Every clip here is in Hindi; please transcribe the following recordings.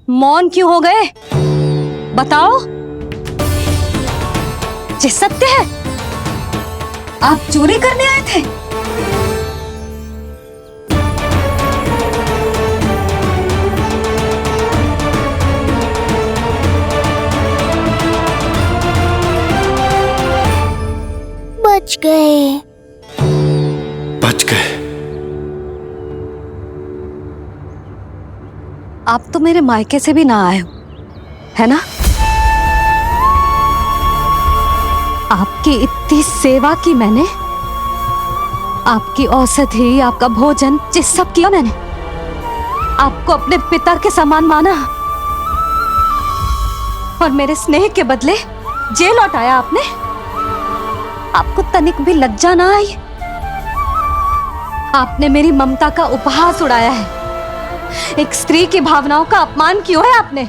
मौन क्यों हो गए? बताओ। ये सत्य है? आप चोरी करने आए थे? बच गए। बच गए। आप तो मेरे मायके से भी ना आए हो, है ना? आपकी इतनी सेवा की मैंने, आपकी औषधि, आपका भोजन, ये सब किया मैंने। आपको अपने पिता के समान माना और मेरे स्नेह के बदले जेल लौटाया आपने। आपको तनिक भी लज्जा ना आई? आपने मेरी ममता का उपहास उड़ाया है। एक स्त्री की भावनाओं का अपमान किया है आपने।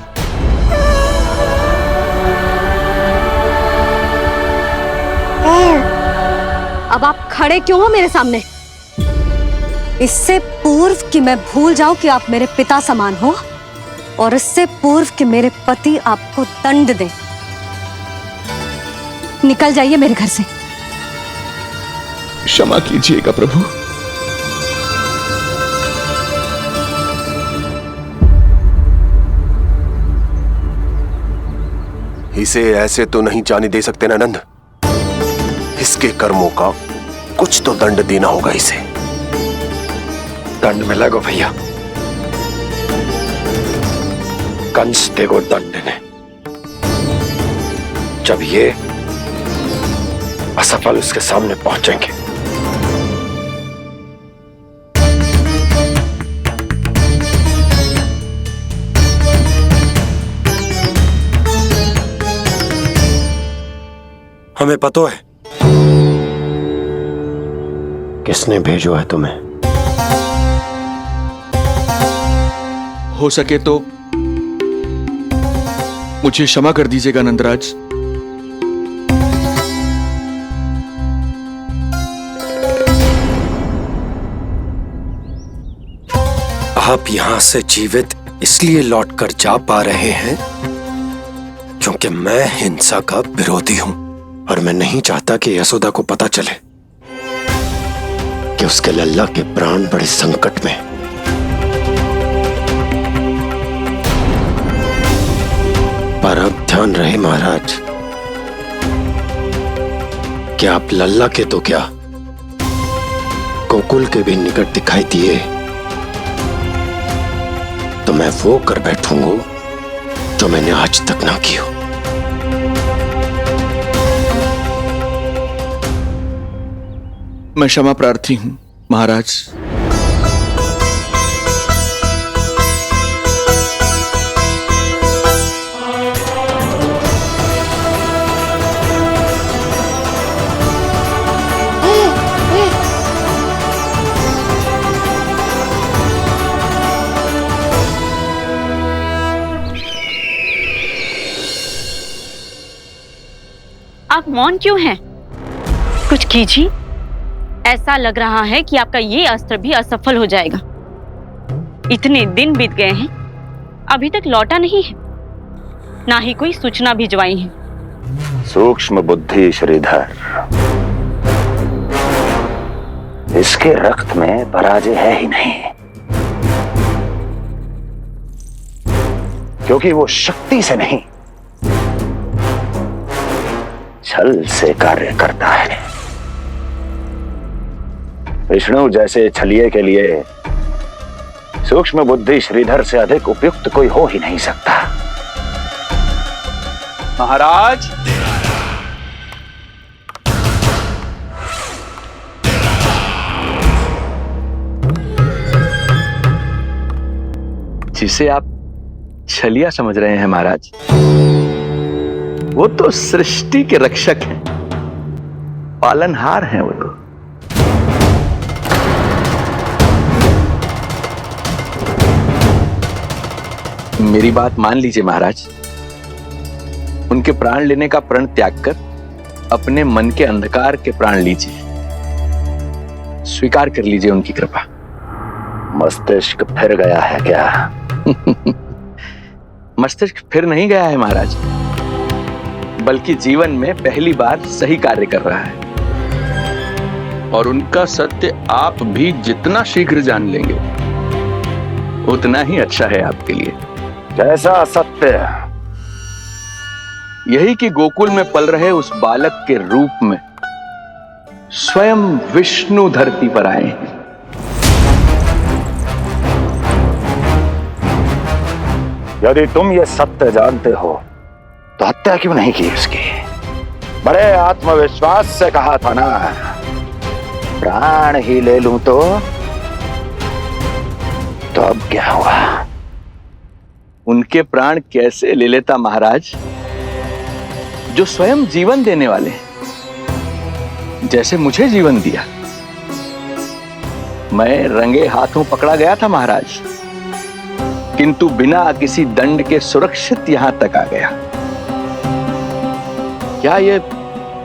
अब आप खड़े क्यों हो मेरे सामने? इससे पूर्व कि मैं भूल जाऊं कि आप मेरे पिता समान हो, और इससे पूर्व कि मेरे पति आपको दंड दें, निकल जाइए मेरे घर से। क्षमा कीजिएगा प्रभु। इसे ऐसे तो नहीं जाने दे सकते ना नंद। इसके कर्मों का कुछ तो दंड देना होगा इसे। दंड मिला गो भैया, कंस देगो दंड ने। जब ये असफल उसके सामने पहुंचेंगे। हमें पता है किसने भेजो है तुम्हें। हो सके तो मुझे क्षमा कर दीजिएगा नंदराज। आप यहां से जीवित इसलिए लौटकर जा पा रहे हैं क्योंकि मैं हिंसा का विरोधी हूं, और मैं नहीं चाहता कि यशोदा को पता चले कि उसके लल्ला के प्राण बड़े संकट में। पर अब ध्यान रहे महाराज कि आप लल्ला के तो क्या, गोकुल के भी निकट दिखाई दिए तो मैं वो कर बैठूंगा जो मैंने आज तक ना की हो। मैं क्षमा प्रार्थी हूं महाराज। आप मौन क्यों हैं? कुछ कीजिए। ऐसा लग रहा है कि आपका ये अस्त्र भी असफल हो जाएगा। इतने दिन बीत गए हैं, अभी तक लौटा नहीं है, ना ही कोई सूचना भिजवाई है। सूक्ष्म बुद्धि श्रीधर, इसके रक्त में पराजय है ही नहीं, क्योंकि वो शक्ति से नहीं छल से कार्य करता है। विष्णु जैसे छलिए के लिए सूक्ष्म बुद्धि श्रीधर से अधिक उपयुक्त कोई हो ही नहीं सकता। महाराज, जिसे आप छलिया समझ रहे हैं महाराज, वो तो सृष्टि के रक्षक हैं, पालनहार हैं वो तो। मेरी बात मान लीजिए महाराज, उनके प्राण लेने का प्रण त्याग कर अपने मन के अंधकार के प्राण लीजिए, स्वीकार कर लीजिए उनकी कृपा। मस्तिष्क फिर गया है क्या? मस्तिष्क फिर नहीं गया है महाराज, बल्कि जीवन में पहली बार सही कार्य कर रहा है। और उनका सत्य आप भी जितना शीघ्र जान लेंगे उतना ही अच्छा है आपके लिए। कैसा सत्य? यही कि गोकुल में पल रहे उस बालक के रूप में स्वयं विष्णु धरती पर आए हैं। यदि तुम ये सत्य जानते हो तो हत्या क्यों नहीं की उसकी? बड़े आत्मविश्वास से कहा था ना, प्राण ही ले लूं तो अब क्या हुआ? उनके प्राण कैसे ले लेता महाराज, जो स्वयं जीवन देने वाले हैं, जैसे मुझे जीवन दिया। मैं रंगे हाथों पकड़ा गया था महाराज, किंतु बिना किसी दंड के सुरक्षित यहां तक आ गया। क्या यह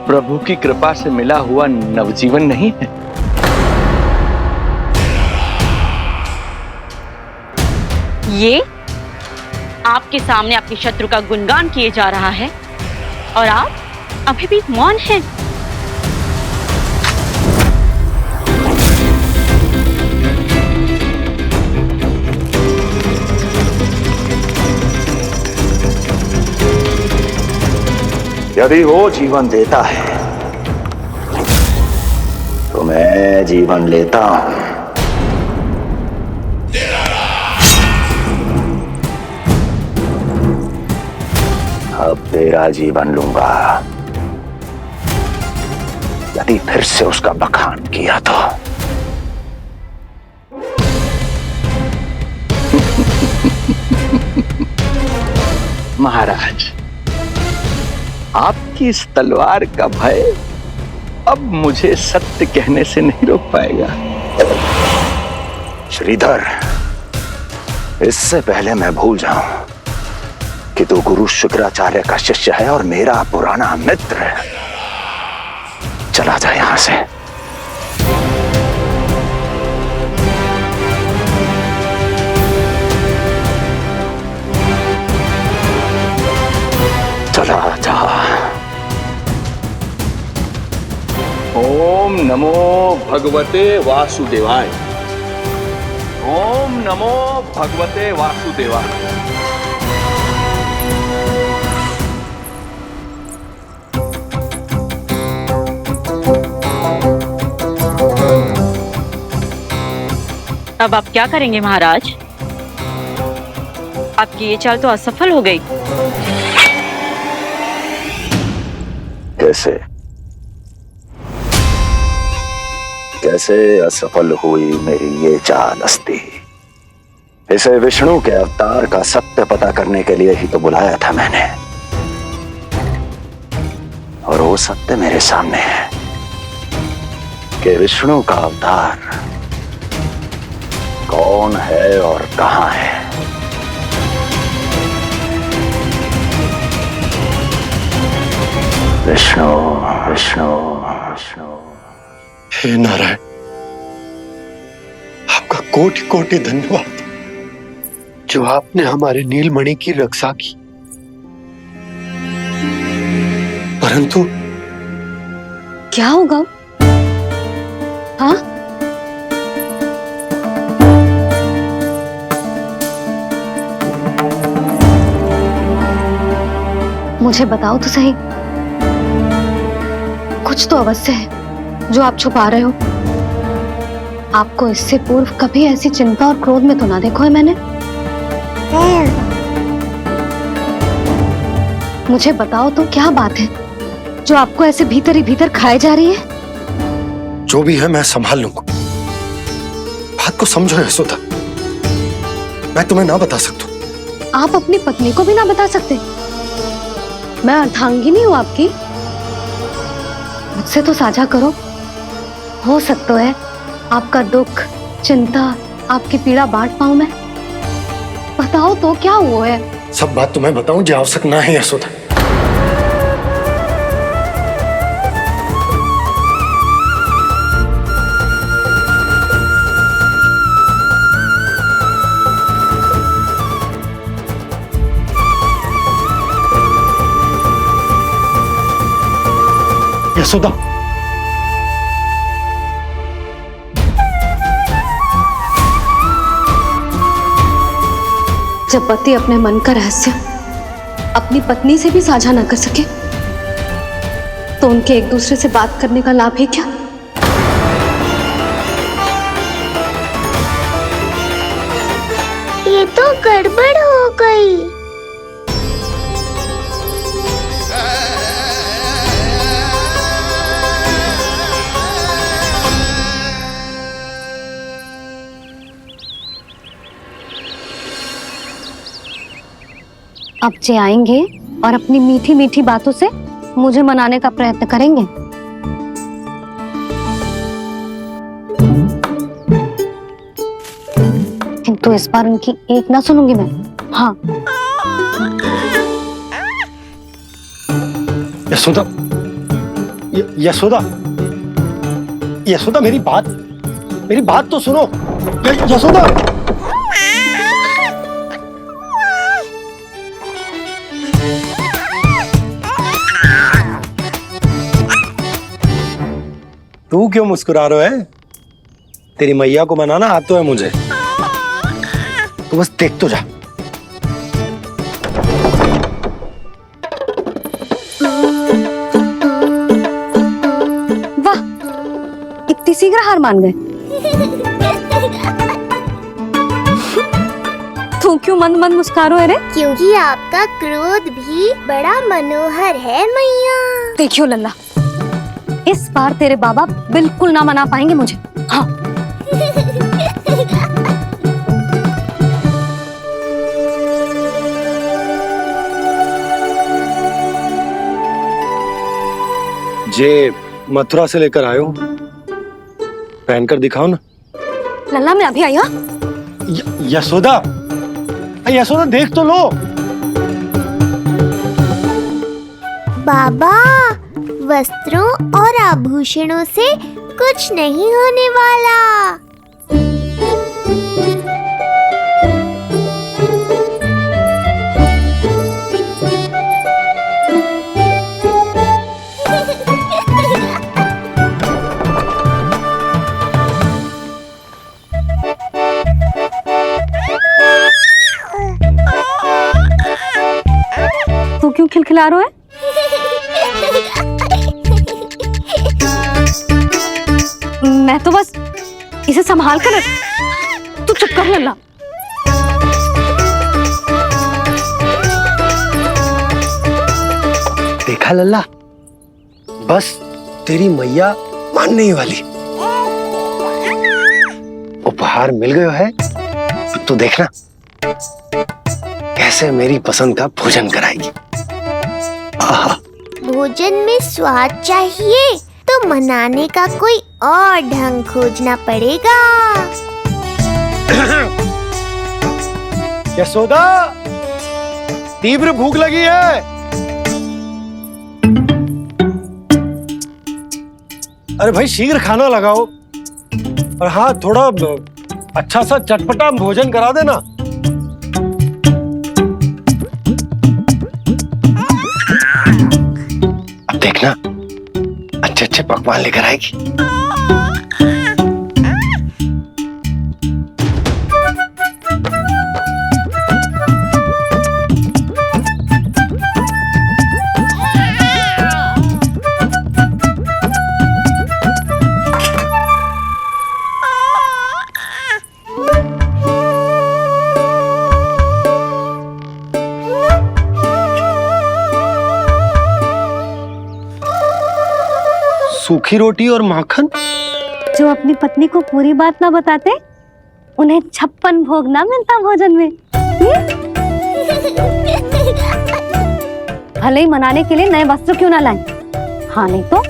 प्रभु की कृपा से मिला हुआ नवजीवन नहीं है? ये आपके सामने आपके शत्रु का गुणगान किए जा रहा है और आप अभी भी मौन हैं। यदि वो जीवन देता है तो मैं जीवन लेता हूं। अब तेरा जीवन लूंगा यदि फिर से उसका बखान किया तो। महाराज, आपकी इस तलवार का भय अब मुझे सत्य कहने से नहीं रोक पाएगा। श्रीधर, इससे पहले मैं भूल जाऊं कि तू गुरु शुक्राचार्य का शिष्य है और मेरा पुराना मित्र है, चला जा यहां से। चला जा। ओम नमो भगवते वासुदेवाय। ओम नमो भगवते वासुदेवाय। अब आप क्या करेंगे महाराज? आपकी ये चाल तो असफल हो गई। कैसे असफल हुई मेरी ये चाल अस्ति? इसे विष्णु के अवतार का सत्य पता करने के लिए ही तो बुलाया था मैंने, और वो सत्य मेरे सामने है कि विष्णु का अवतार कौन है और कहां है। विष्णु विष्णु विष्णु। हे नारायण, आपका कोटि कोटि धन्यवाद जो आपने हमारे नीलमणि की रक्षा की। परंतु क्या होगा? हाँ, मुझे बताओ तो सही, कुछ तो अवश्य है जो आप छुपा रहे हो। आपको इससे पूर्व कभी ऐसी चिंता और क्रोध में तो ना देखो है मैंने। मुझे बताओ तो क्या बात है जो आपको ऐसे भीतर ही भीतर खाए जा रही है? जो भी है मैं संभाल लूंगा। बात को समझो यशोदा, मैं तुम्हें ना बता सकता। आप अपनी पत्नी को भी ना बता सकते? मैं अर्धांगिनी हूं आपकी, मुझसे तो साझा करो। हो सकता है आपका दुख, चिंता, आपकी पीड़ा बांट पाऊं मैं। बताओ तो क्या हुआ है? सब बात तुम्हें बताऊं जो आवश्यक ना है यशोदा। यशोदा, जब पति अपने मन का रहस्य अपनी पत्नी से भी साझा न कर सके तो उनके एक दूसरे से बात करने का लाभ है क्या? ये तो गड़बड़ हो गई। अब जे आएंगे और अपनी मीठी मीठी बातों से मुझे मनाने का प्रयत्न करेंगे। किंतु इस बार उनकी एक ना सुनूंगी मैं। हाँ, यशोदा, यशोदा, यशोदा, मेरी बात तो सुनो। यशोदा, तू क्यों मुस्कुरा रहा है? तेरी मैया को मनाना आता है मुझे, तू बस देख तो जा। वाह, इतनी शीघ्र हार मान गए। तू क्यों मंद मंद मुस्कुरा रहे रे? क्योंकि आपका क्रोध भी बड़ा मनोहर है मैया। देखियो लल्ला, इस बार तेरे बाबा बिल्कुल ना मना पाएंगे मुझे। हाँ, जे मथुरा से लेकर आयो, पहनकर दिखाओ ना। लल्ला मैं अभी आई। हाँ, यशोदा, यशोदा देख तो लो। बाबा, वस्त्रों और आभूषणों से कुछ नहीं होने वाला। तू क्यों खिलखिला रहा है? मैं तो बस इसे संभाल कर तू चुप कर लल्ला। देखा लल्ला, बस तेरी मैया मानने ही वाली। उपहार मिल गयो है, अब तो देखना कैसे मेरी पसंद का भोजन कराएगी। आहा, भोजन में स्वाद चाहिए तो मनाने का कोई और ढंग खोजना पड़ेगा। यशोदा, तीव्र भूख लगी है। अरे भाई शीघ्र खाना लगाओ, और हाँ थोड़ा अच्छा सा चटपटा भोजन करा देना। अब देखना अच्छे अच्छे पकवान लेकर आएगी। सूखी रोटी और माखन। जो अपनी पत्नी को पूरी बात ना बताते उन्हें 56 भोग ना मिलता भोजन में। भले ही मनाने के लिए नए वस्त्र क्यों ना लाएं, हाँ नहीं तो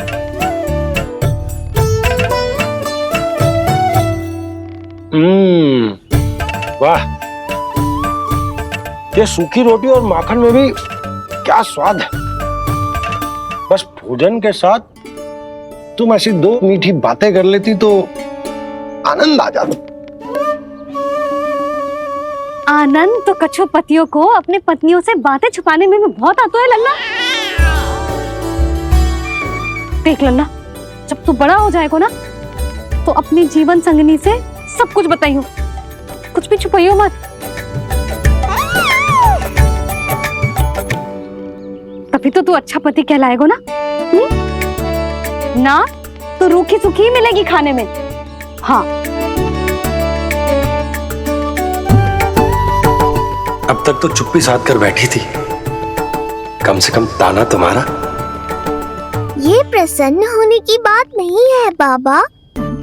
वाह, ये सूखी रोटी और माखन में भी क्या स्वाद है। बस भोजन के साथ तुम ऐसी दो मीठी बातें कर लेती तो आनंद आ जाता। आनंद तो कछुआ पतियों को अपने पत्नियों से बातें छुपाने में भी बहुत आता है लल्ला। देख लल्ला, जब तू बड़ा हो जाएगा ना तो अपनी जीवन संगनी से सब कुछ बताइयो, कुछ भी छुपाइयो मत। तभी तो तू अच्छा पति कहलाएगा ना। ना तो रूखी सूखी मिलेगी खाने में। हाँ, अब तक तो चुप्पी साध कर बैठी थी, कम से कम ताना तुम्हारा। ये प्रसन्न होने की बात नहीं है बाबा,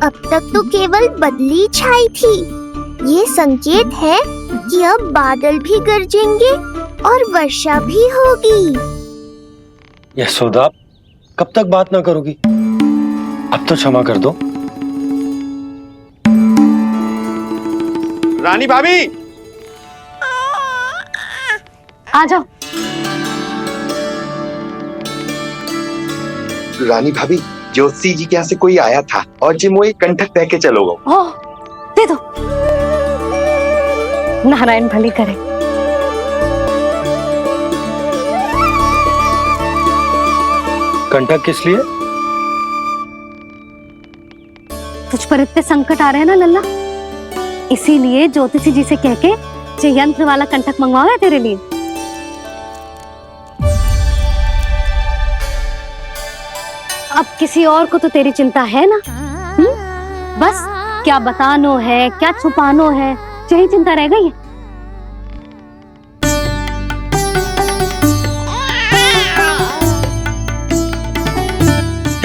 अब तक तो केवल बदली छाई थी। ये संकेत है कि अब बादल भी गरजेंगे और वर्षा भी होगी। यशोदा, कब तक बात ना करोगी? अब तो क्षमा कर दो। रानी भाभी, आ जाओ। रानी भाभी, ज्योति जी के यहाँ से कोई आया था और जी मुझे कंठक दे के चलो गो। ओह, दे दो। नारायण भली करे। कंठक किस लिए? तुझ पर इतने संकट आ रहे हैं ना लल्ला, इसीलिए ज्योतिषी जी से कह के ये यंत्र वाला कंठक मंगवाया है तेरे लिए। अब किसी और को तो तेरी चिंता है ना? बस क्या बतानो है, क्या छुपानो है, यही चिंता रह गई है।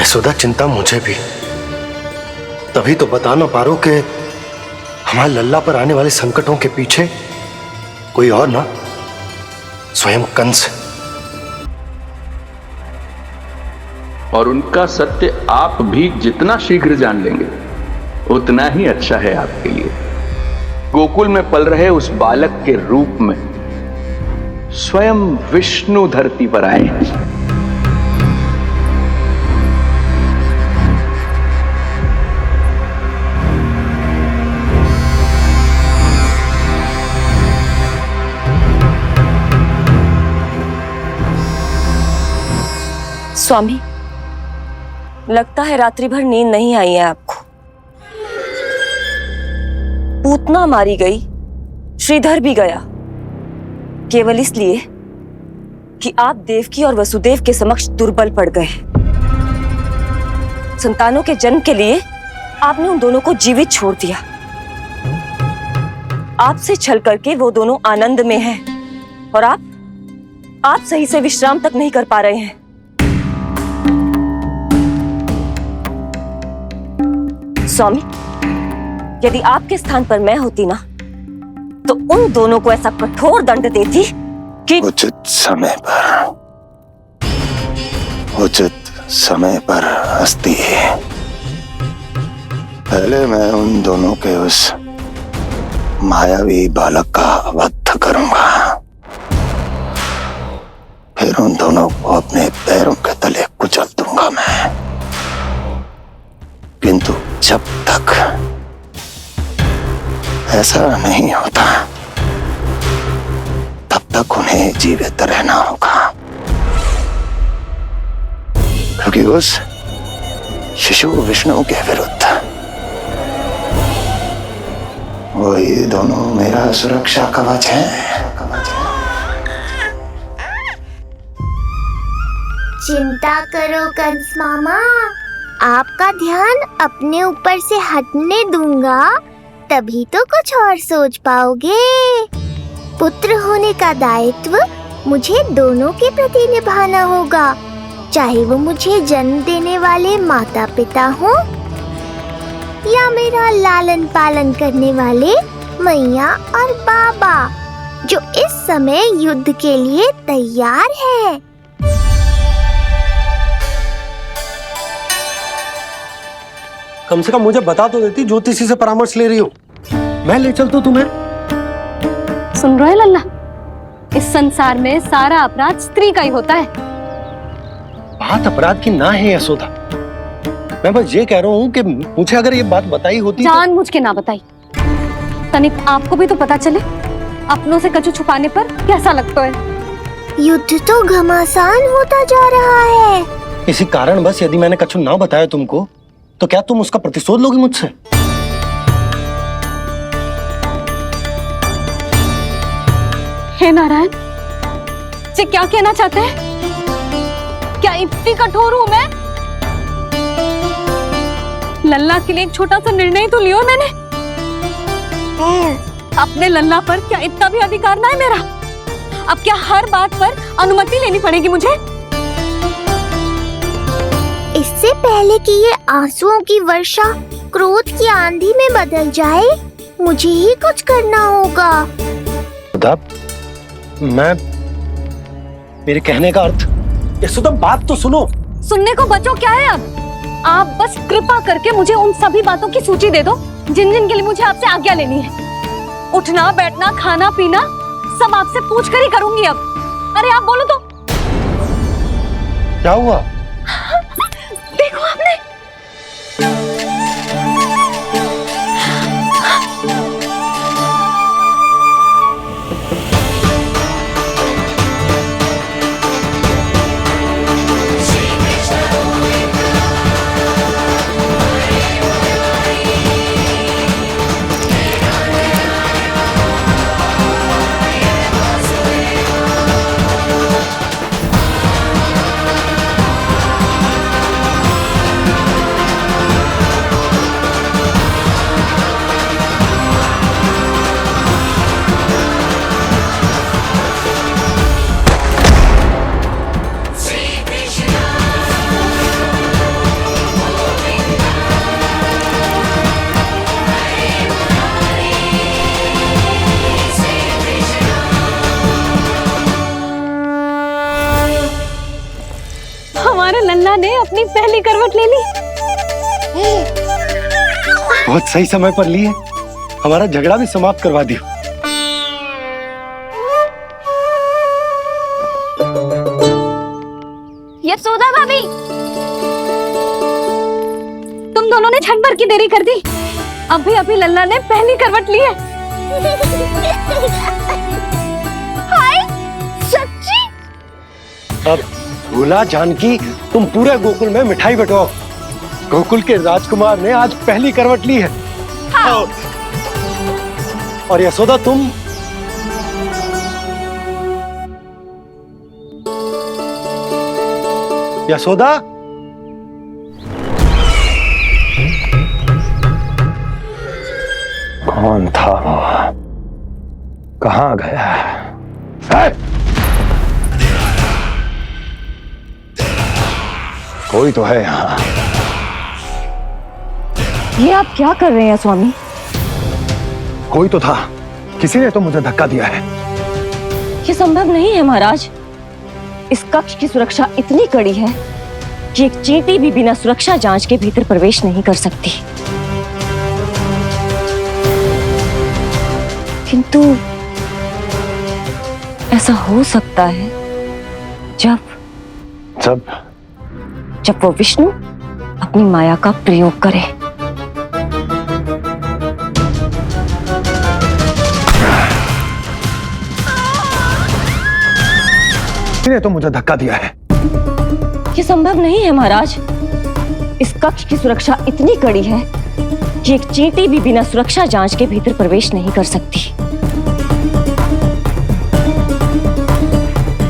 यशोदा, चिंता मुझे भी, तभी तो बता ना पा रहा हूं कि हमारे लल्ला पर आने वाले संकटों के पीछे कोई और ना, स्वयं कंस। और उनका सत्य आप भी जितना शीघ्र जान लेंगे उतना ही अच्छा है आपके लिए। गोकुल में पल रहे उस बालक के रूप में स्वयं विष्णु धरती पर आए हैं। स्वामी, लगता है रात्रि भर नींद नहीं आई है आपको। पूतना मारी गई, श्रीधर भी गया, केवल इसलिए कि आप देवकी और वसुदेव के समक्ष दुर्बल पड़ गए। संतानों के जन्म के लिए आपने उन दोनों को जीवित छोड़ दिया। आपसे छल करके वो दोनों आनंद में हैं और आप सही से विश्राम तक नहीं कर पा रहे हैं। स्वामी, यदि आपके स्थान पर मैं होती ना तो उन दोनों को ऐसा कठोर दंड देती कि उचित समय पर हस्ती। पहले मैं उन दोनों के उस मायावी बालक का वध करूंगा, फिर उन दोनों को अपने पैरों के तले कुचल दूंगा मैं। किंतु जब तक ऐसा नहीं होता तब तक उन्हें जीवित रहना होगा, क्योंकि उस शिशु विष्णु के विरुद्ध वही दोनों मेरा सुरक्षा कवच है। चिंता करो कंस मामा, आपका ध्यान अपने ऊपर से हटने दूंगा, तभी तो कुछ और सोच पाओगे। पुत्र होने का दायित्व मुझे दोनों के प्रति निभाना होगा, चाहे वो मुझे जन्म देने वाले माता पिता हो या मेरा लालन पालन करने वाले मैया और बाबा, जो इस समय युद्ध के लिए तैयार है। कम से कम मुझे बता तो देती, ज्योतिषी से परामर्श ले रही हो, मैं ले चलता तुम्हें। सुन रहे लल्ला, इस संसार में सारा अपराध स्त्री का ही होता है। बात अपराध की ना है यशोदा, मैं बस ये कह रहा हूँ कि मुझे अगर ये बात बताई होती जान मुझ के ना बताई, तनिक आपको भी तो पता चले अपनों से कछु छुपाने पर कैसा लगता है। युद्ध तो घमासान होता जा रहा है, इसी कारण बस यदि मैंने कछु ना बताया तुमको तो क्या तुम उसका प्रतिशोध लोगी मुझसे? हे नारायण, से क्या कहना चाहते हैं? क्या इतनी कठोर हूं मैं? लल्ला के लिए एक छोटा सा निर्णय तो लियो मैंने। अपने लल्ला पर क्या इतना भी अधिकार ना है मेरा? अब क्या हर बात पर अनुमति लेनी पड़ेगी मुझे? इससे पहले कि ये आंसुओं की वर्षा क्रोध की आंधी में बदल जाए, मुझे ही कुछ करना होगा। मेरे कहने का अर्थ, यशोदा बात तो सुनो। सुनने को बचो क्या है अब? आप बस कृपा करके मुझे उन सभी बातों की सूची दे दो जिन जिन के लिए मुझे आपसे आज्ञा लेनी है। उठना बैठना खाना पीना सब आपसे पूछ कर ही करूंगी अब। अरे आप बोलो तो। क्या हुआ? देखो आपने। हमारे लल्ला ने अपनी पहली करवट ले ली। बहुत सही समय पर ली है। हमारा झगड़ा भी समाप्त करवा दियो। यशोदा भाभी, तुम दोनों ने क्षण भर की देरी कर दी। अभी अभी लल्ला ने पहली करवट ली है। हाय, सच्ची? अब भूला जानकी, तुम पूरे गोकुल में मिठाई बंटवाओ। गोकुल के राजकुमार ने आज पहली करवट ली है। हाँ। और यशोदा तुम यशोदा, कौन था वो? कहाँ गया है? कोई तो है यहाँ। ये आप क्या कर रहे हैं स्वामी? कोई तो था, किसी ने तो मुझे धक्का दिया है। ये संभव नहीं है महाराज। इस कक्ष की सुरक्षा इतनी कड़ी है कि एक चींटी भी बिना सुरक्षा जांच के भीतर प्रवेश नहीं कर सकती। किंतु ऐसा हो सकता है जब वो विष्णु अपनी माया का प्रयोग करे। किसने तो मुझे धक्का दिया है। ये संभव नहीं है महाराज। इस कक्ष की सुरक्षा इतनी कड़ी है कि एक चींटी भी बिना सुरक्षा जांच के भीतर प्रवेश नहीं कर सकती।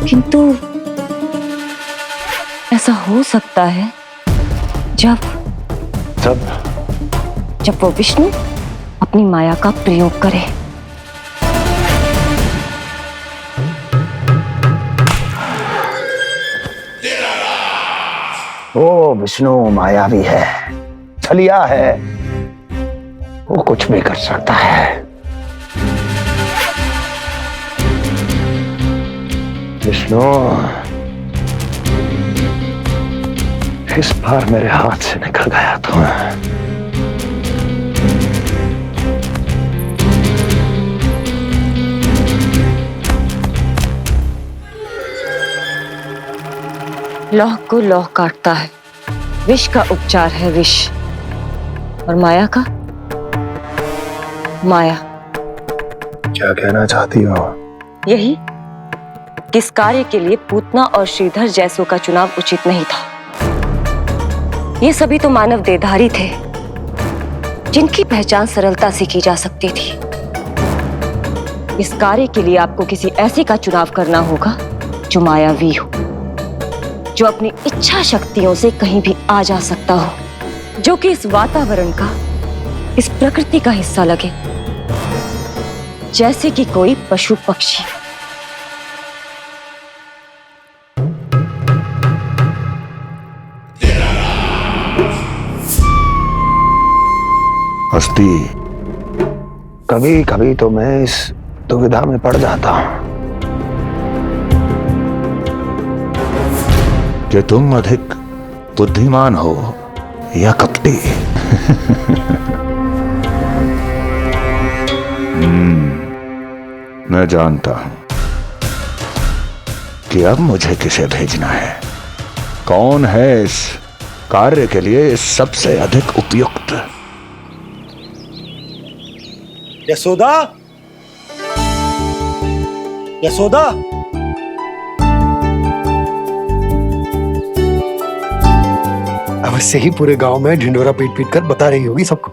किंतु ऐसा हो सकता है जब वो विष्णु अपनी माया का प्रयोग करे। वो विष्णु मायावी है, छलिया है, वो कुछ भी कर सकता है। विष्णु इस बार मेरे हाथ से निकल गया तो लौह को लौह काटता है, विष का उपचार है विष, और माया का माया। क्या कहना चाहती हो? यही किस कार्य के लिए पूतना और श्रीधर जैसों का चुनाव उचित नहीं था। ये सभी तो मानव देहधारी थे जिनकी पहचान सरलता से की जा सकती थी। इस कार्य के लिए आपको किसी ऐसे का चुनाव करना होगा जो मायावी हो, जो अपनी इच्छा शक्तियों से कहीं भी आ जा सकता हो, जो कि इस वातावरण का, इस प्रकृति का हिस्सा लगे, जैसे कि कोई पशु पक्षी। हस्ती, कभी कभी तो मैं इस दुविधा में पड़ जाता हूं कि तुम अधिक बुद्धिमान हो या कपटी। मैं जानता हूं कि अब मुझे किसे भेजना है, कौन है इस कार्य के लिए सबसे अधिक उपयुक्त। यशोदा, यशोदा, अवश्य ही पूरे गांव में ढिंडोरा पीट पीट कर बता रही होगी सबको।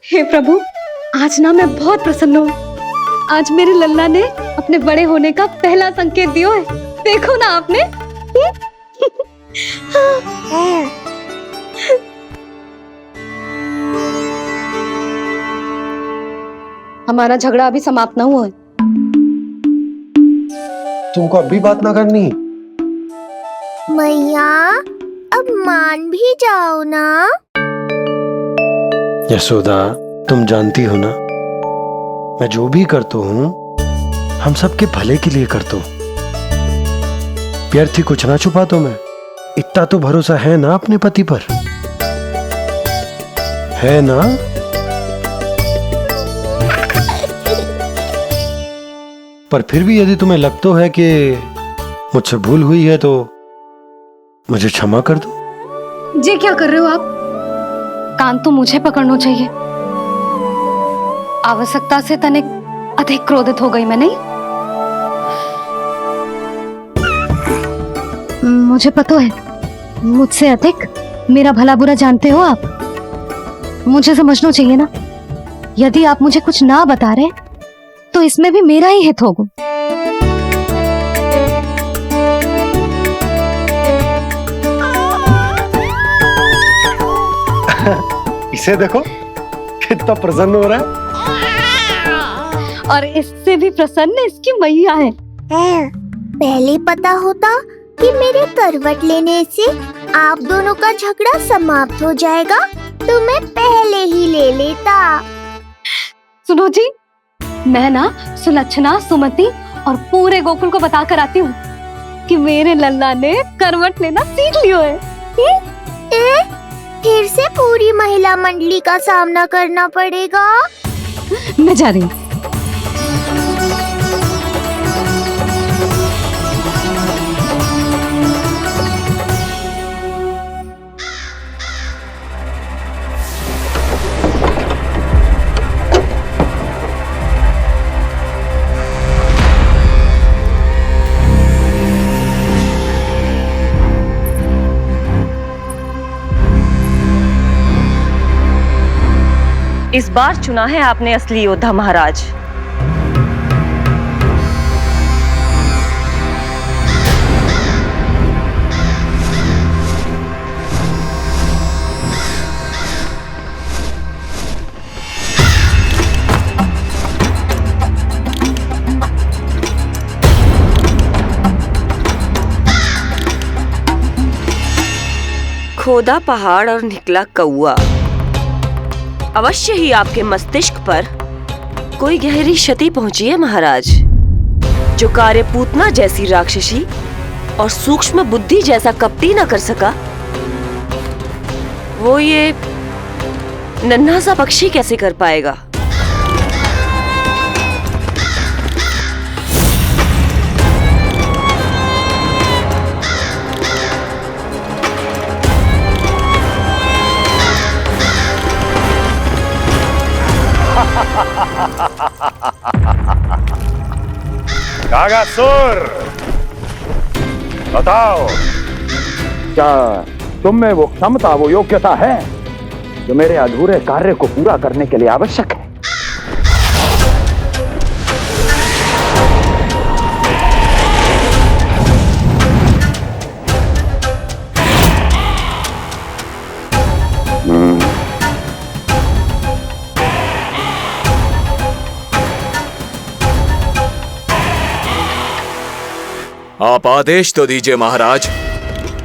हे प्रभु, आज ना मैं बहुत प्रसन्न हूँ। आज मेरे लल्ला ने अपने बड़े होने का पहला संकेत दिया है। देखो ना आपने। हमारा झगड़ा अभी समाप्त ना हुआ है। तुमको अब भी बात ना करनी? मैया, अब मान भी जाओ ना। यशोदा, तुम जानती हो ना, मैं जो भी करता हूँ हम सबके भले के लिए करता हूँ। व्यर्थ ही कुछ ना छुपाता मैं। इतना तो भरोसा है ना अपने पति पर, है ना? पर फिर भी यदि तुम्हें लगता है कि मुझसे भूल हुई है तो मुझे क्षमा कर दो। ये क्या कर रहे हो आप? कान तो मुझे पकड़ना चाहिए। आवश्यकता से तनिक अधिक क्रोधित हो गई मैं, नहीं? मुझे पता है, मुझसे अधिक मेरा भला बुरा जानते हो आप। मुझे समझना चाहिए ना, यदि आप मुझे कुछ ना बता रहे तो इसमें भी मेरा ही हित होगा। इसे देखो कितना प्रसन्न हो रहा है। और इससे भी प्रसन्न इसकी मैया है। पहले पता होता कि मेरे करवट लेने से आप दोनों का झगड़ा समाप्त हो जाएगा तो मैं पहले ही ले लेता। सुनो जी, मैं ना सुलक्षणा, सुमति और पूरे गोकुल को बता कर आती हूँ कि मेरे लल्ला ने करवट लेना सीख लियो है। फिर से पूरी महिला मंडली का सामना करना पड़ेगा। मैं जा रही हूँ। इस बार चुना है आपने असली योद्धा महाराज। खोदा पहाड़ और निकला कौआ। अवश्य ही आपके मस्तिष्क पर कोई गहरी क्षति पहुंची है महाराज। जो कार्य पूतना जैसी राक्षसी और सूक्ष्म बुद्धि जैसा कपटी न कर सका, वो ये नन्हा सा पक्षी कैसे कर पाएगा? कागासुर, बताओ क्या तुम में वो क्षमता, वो योग्यता है जो मेरे अधूरे कार्य को पूरा करने के लिए आवश्यक है। आप आदेश तो दीजिए महाराज।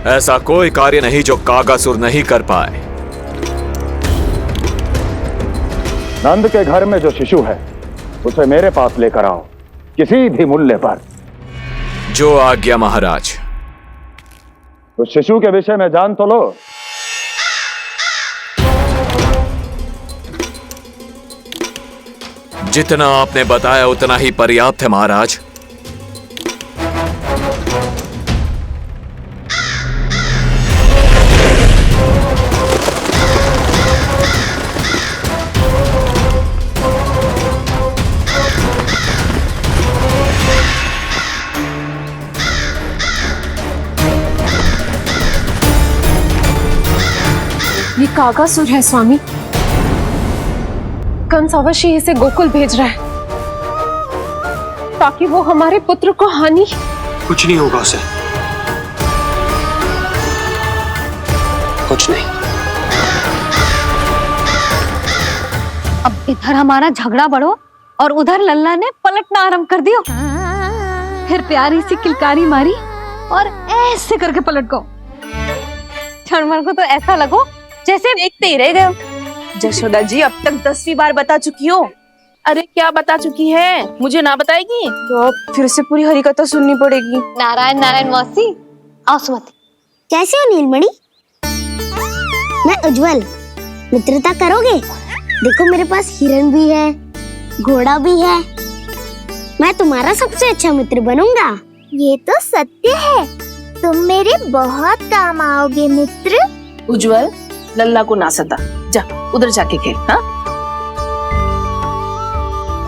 ऐसा कोई कार्य नहीं जो कागासुर नहीं कर पाए। नंद के घर में जो शिशु है उसे मेरे पास लेकर आओ, किसी भी मूल्य पर। जो आज्ञा महाराज। तो शिशु के विषय में जान तो लो। जितना आपने बताया उतना ही पर्याप्त है महाराज। ये कागासुर है स्वामी। कंस अवश्य इसे गोकुल भेज रहा है ताकि वो हमारे पुत्र को हानि। कुछ नहीं होगा उसे, कुछ नहीं। अब इधर हमारा झगड़ा बढ़ो और उधर लल्ला ने पलटना आरंभ कर दियो। फिर प्यारी सी किलकारी मारी और ऐसे करके पलट गो। क्षणभर को तो ऐसा लगो जैसे देखते ही रह गए। जशोदा जी अब तक 10वीं बार बता चुकी हो। अरे क्या बता चुकी है, मुझे ना बताएगी तो अब फिर से पूरी हरिकथा सुननी पड़ेगी। नारायण नारायण मौसी, आओ सुमति। कैसे हो नीलमणि? मैं उज्जवल, मित्रता करोगे? देखो मेरे पास हिरन भी है, घोड़ा भी है। मैं तुम्हारा सबसे अच्छा मित्र बनूंगा। ये तो सत्य है, तुम मेरे बहुत काम आओगे मित्र। उज्जवल, लल्ला को ना सता, जा उधर जाके खेल। हाँ,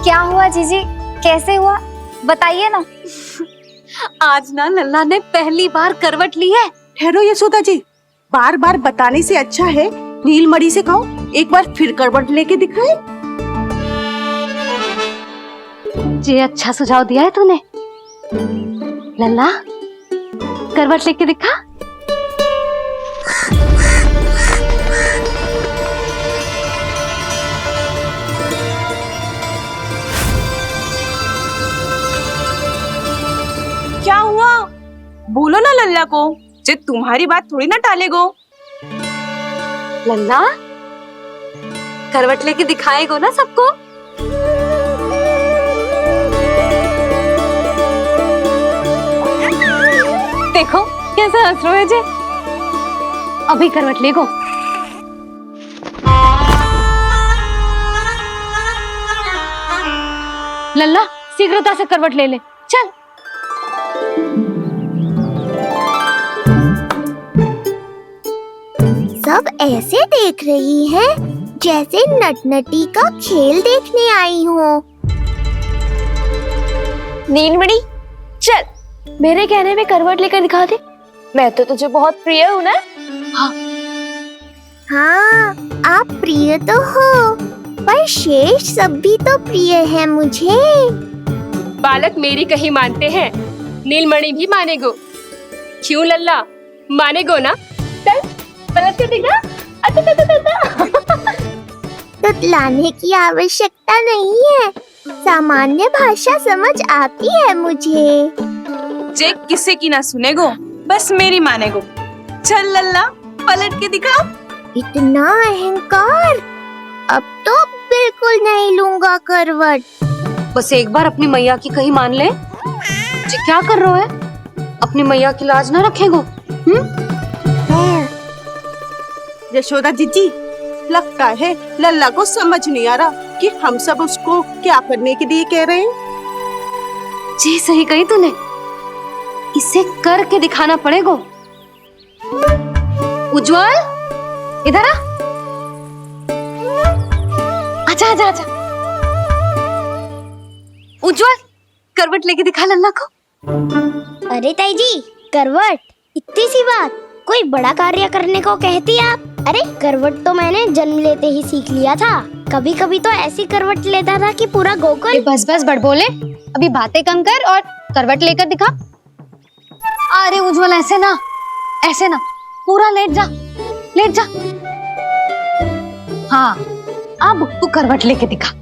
क्या हुआ जीजी, कैसे हुआ बताइए ना। आज ना लल्ला ने पहली बार करवट ली है। ठहरो यशोदा जी, बार बार बताने से अच्छा है नीलमणि से कहो एक बार फिर करवट लेके दिखाए। ये अच्छा सुझाव दिया है तूने। लल्ला करवट लेके दिखा। क्या हुआ, बोलो ना लल्ला को, जे तुम्हारी बात थोड़ी ना टालेगो। लल्ला करवट लेके दिखाएगो ना सबको। देखो कैसा हंस रहे जे। अभी करवट लेगो। लल्ला शीघ्रता से करवट ले ले, चल। सब ऐसे देख रही है जैसे नटनटी का खेल देखने आई हो। नीलमणि चल, मेरे कहने में करवट लेकर दिखा दे। मैं तो तुझे बहुत प्रिय हूँ ना। हाँ, आप प्रिय तो हो, पर शेष सब भी तो प्रिय है मुझे। बालक मेरी कहीं मानते हैं, नीलमणि भी मानेगो। क्यों लल्ला, मानेगो ना? चल पलट के दिखा। तुतलाने की आवश्यकता नहीं है, सामान्य भाषा समझ आती है मुझे। जे किसी की ना सुनेगो, बस मेरी मानेगो। चल लल्ला पलट के दिखा। इतना अहंकार, अब तो बिल्कुल नहीं लूंगा करवट। बस एक बार अपनी मैया की कहीं मान ले। जी क्या कर रहे हो? अपनी मैया की लाज ना रखेगो। यशोदा जीजी, लगता है लल्ला को समझ नहीं आ रहा कि हम सब उसको क्या करने के लिए कह रहे हैं। जी सही कही तूने, इसे करके दिखाना पड़ेगा। उज्जवल इधर आ। आजा आजा आजा। उज्जवल करवट लेके दिखा लल्ला को। अरे ताई जी, करवट इतनी सी बात, कोई बड़ा कार्य करने को कहती आप। अरे करवट तो मैंने जन्म लेते ही सीख लिया था। कभी कभी तो ऐसी करवट लेता था कि पूरा गोकुल। बस बस बड़बोले, अभी बातें कम कर और करवट लेकर दिखा। अरे उज्जवल ऐसे ना, पूरा लेट जा। हाँ अब तू करवट लेके दिखा।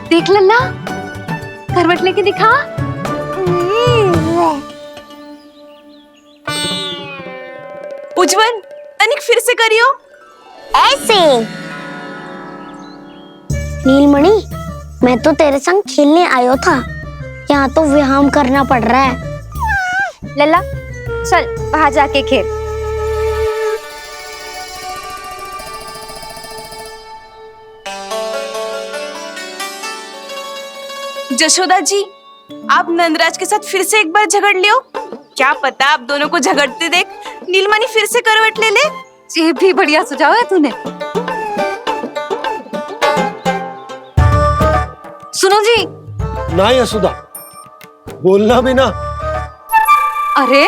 देख लल्ला, करवट लेके दिखा। उज्जवल तनिक फिर से करियो। ऐसे नीलमणि, मैं तो तेरे संग खेलने आयो था, यहाँ तो व्यायाम करना पड़ रहा है। लल्ला चल बाहर जाके खेल। जशोदा जी, आप नंदराज के साथ फिर से एक बार झगड़ लियो। क्या पता आप दोनों को झगड़ते देख नीलमणि फिर से करवट ले ले। ये भी बढ़िया सुझाव है तूने। सुनो जी। ना यशोदा, बोलना भी ना। अरे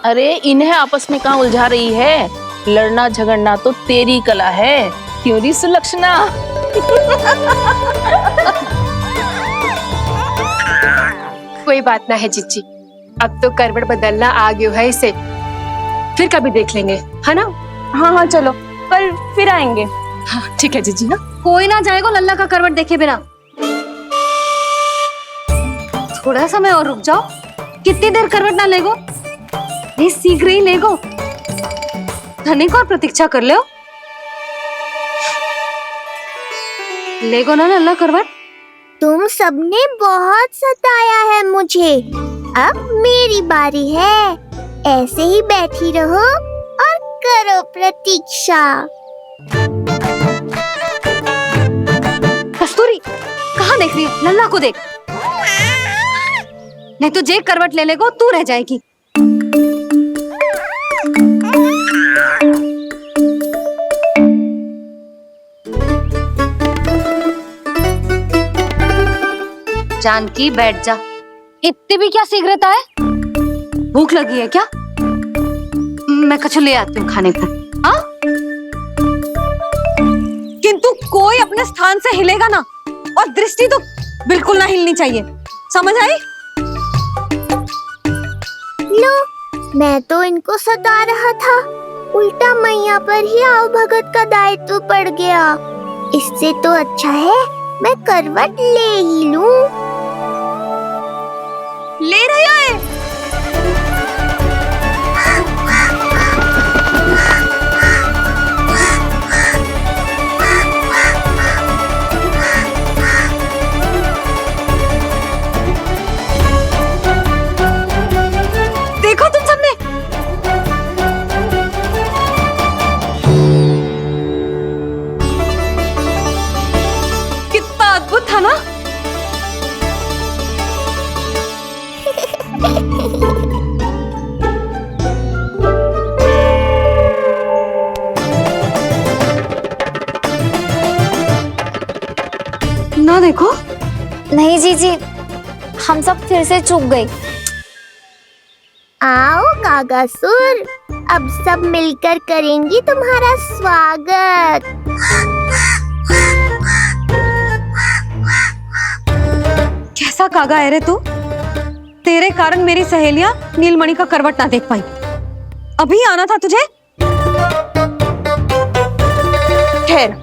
अरे इन्हें आपस में कहाँ उलझा रही है? लड़ना झगड़ना तो तेरी कला है, क्यों री सुलक्षणा? कोई बात ना है जीजी, अब तो करवट बदलना आ गयो है इसे, फिर कभी देख लेंगे, है ना? हाँ चलो, कल फिर आएंगे। हाँ ठीक है जीजी। ना कोई ना जाएगा लल्ला का करवट देखे बिना। थोड़ा समय और रुक जाओ। कितनी देर करवट ना लेगो? नहीं सीख रही लेगो। धनिक और प्रतीक्षा कर ले। लेगो ना लल्ला करवट। तुम सबने बहुत सताया है मुझे, अब मेरी बारी है। ऐसे ही बैठी रहो और करो प्रतीक्षा। कस्तूरी कहाँ देख रही है? लल्ला को देख, नहीं तो जे करवट ले लेगो तू रह जाएगी। जानकी बैठ जा। इतनी भी क्या शीघ्रता है? भूख लगी है क्या? मैं कछु ले आती हूँ खाने को। हाँ? किंतु कोई अपने स्थान से हिलेगा ना, और दृष्टि तो बिल्कुल ना हिलनी चाहिए, समझ आई? लो, मैं तो इनको सता रहा था, उल्टा मैया पर ही आओ भगत का दायित्व पड़ गया। इससे तो अच्छा है मैं करवट ले ही लूं। ले रहे हो? देखो तुम सबने, कितना अद्भुत था ना? ना देखो। नहीं जीजी, हम सब फिर से चूक गए। आओ कागासुर, अब सब मिलकर करेंगी तुम्हारा स्वागत। कैसा कागा है रे तू? तेरे कारण मेरी सहेलियां नीलमणि का करवट ना देख पाई। अभी आना था तुझे। ठहर,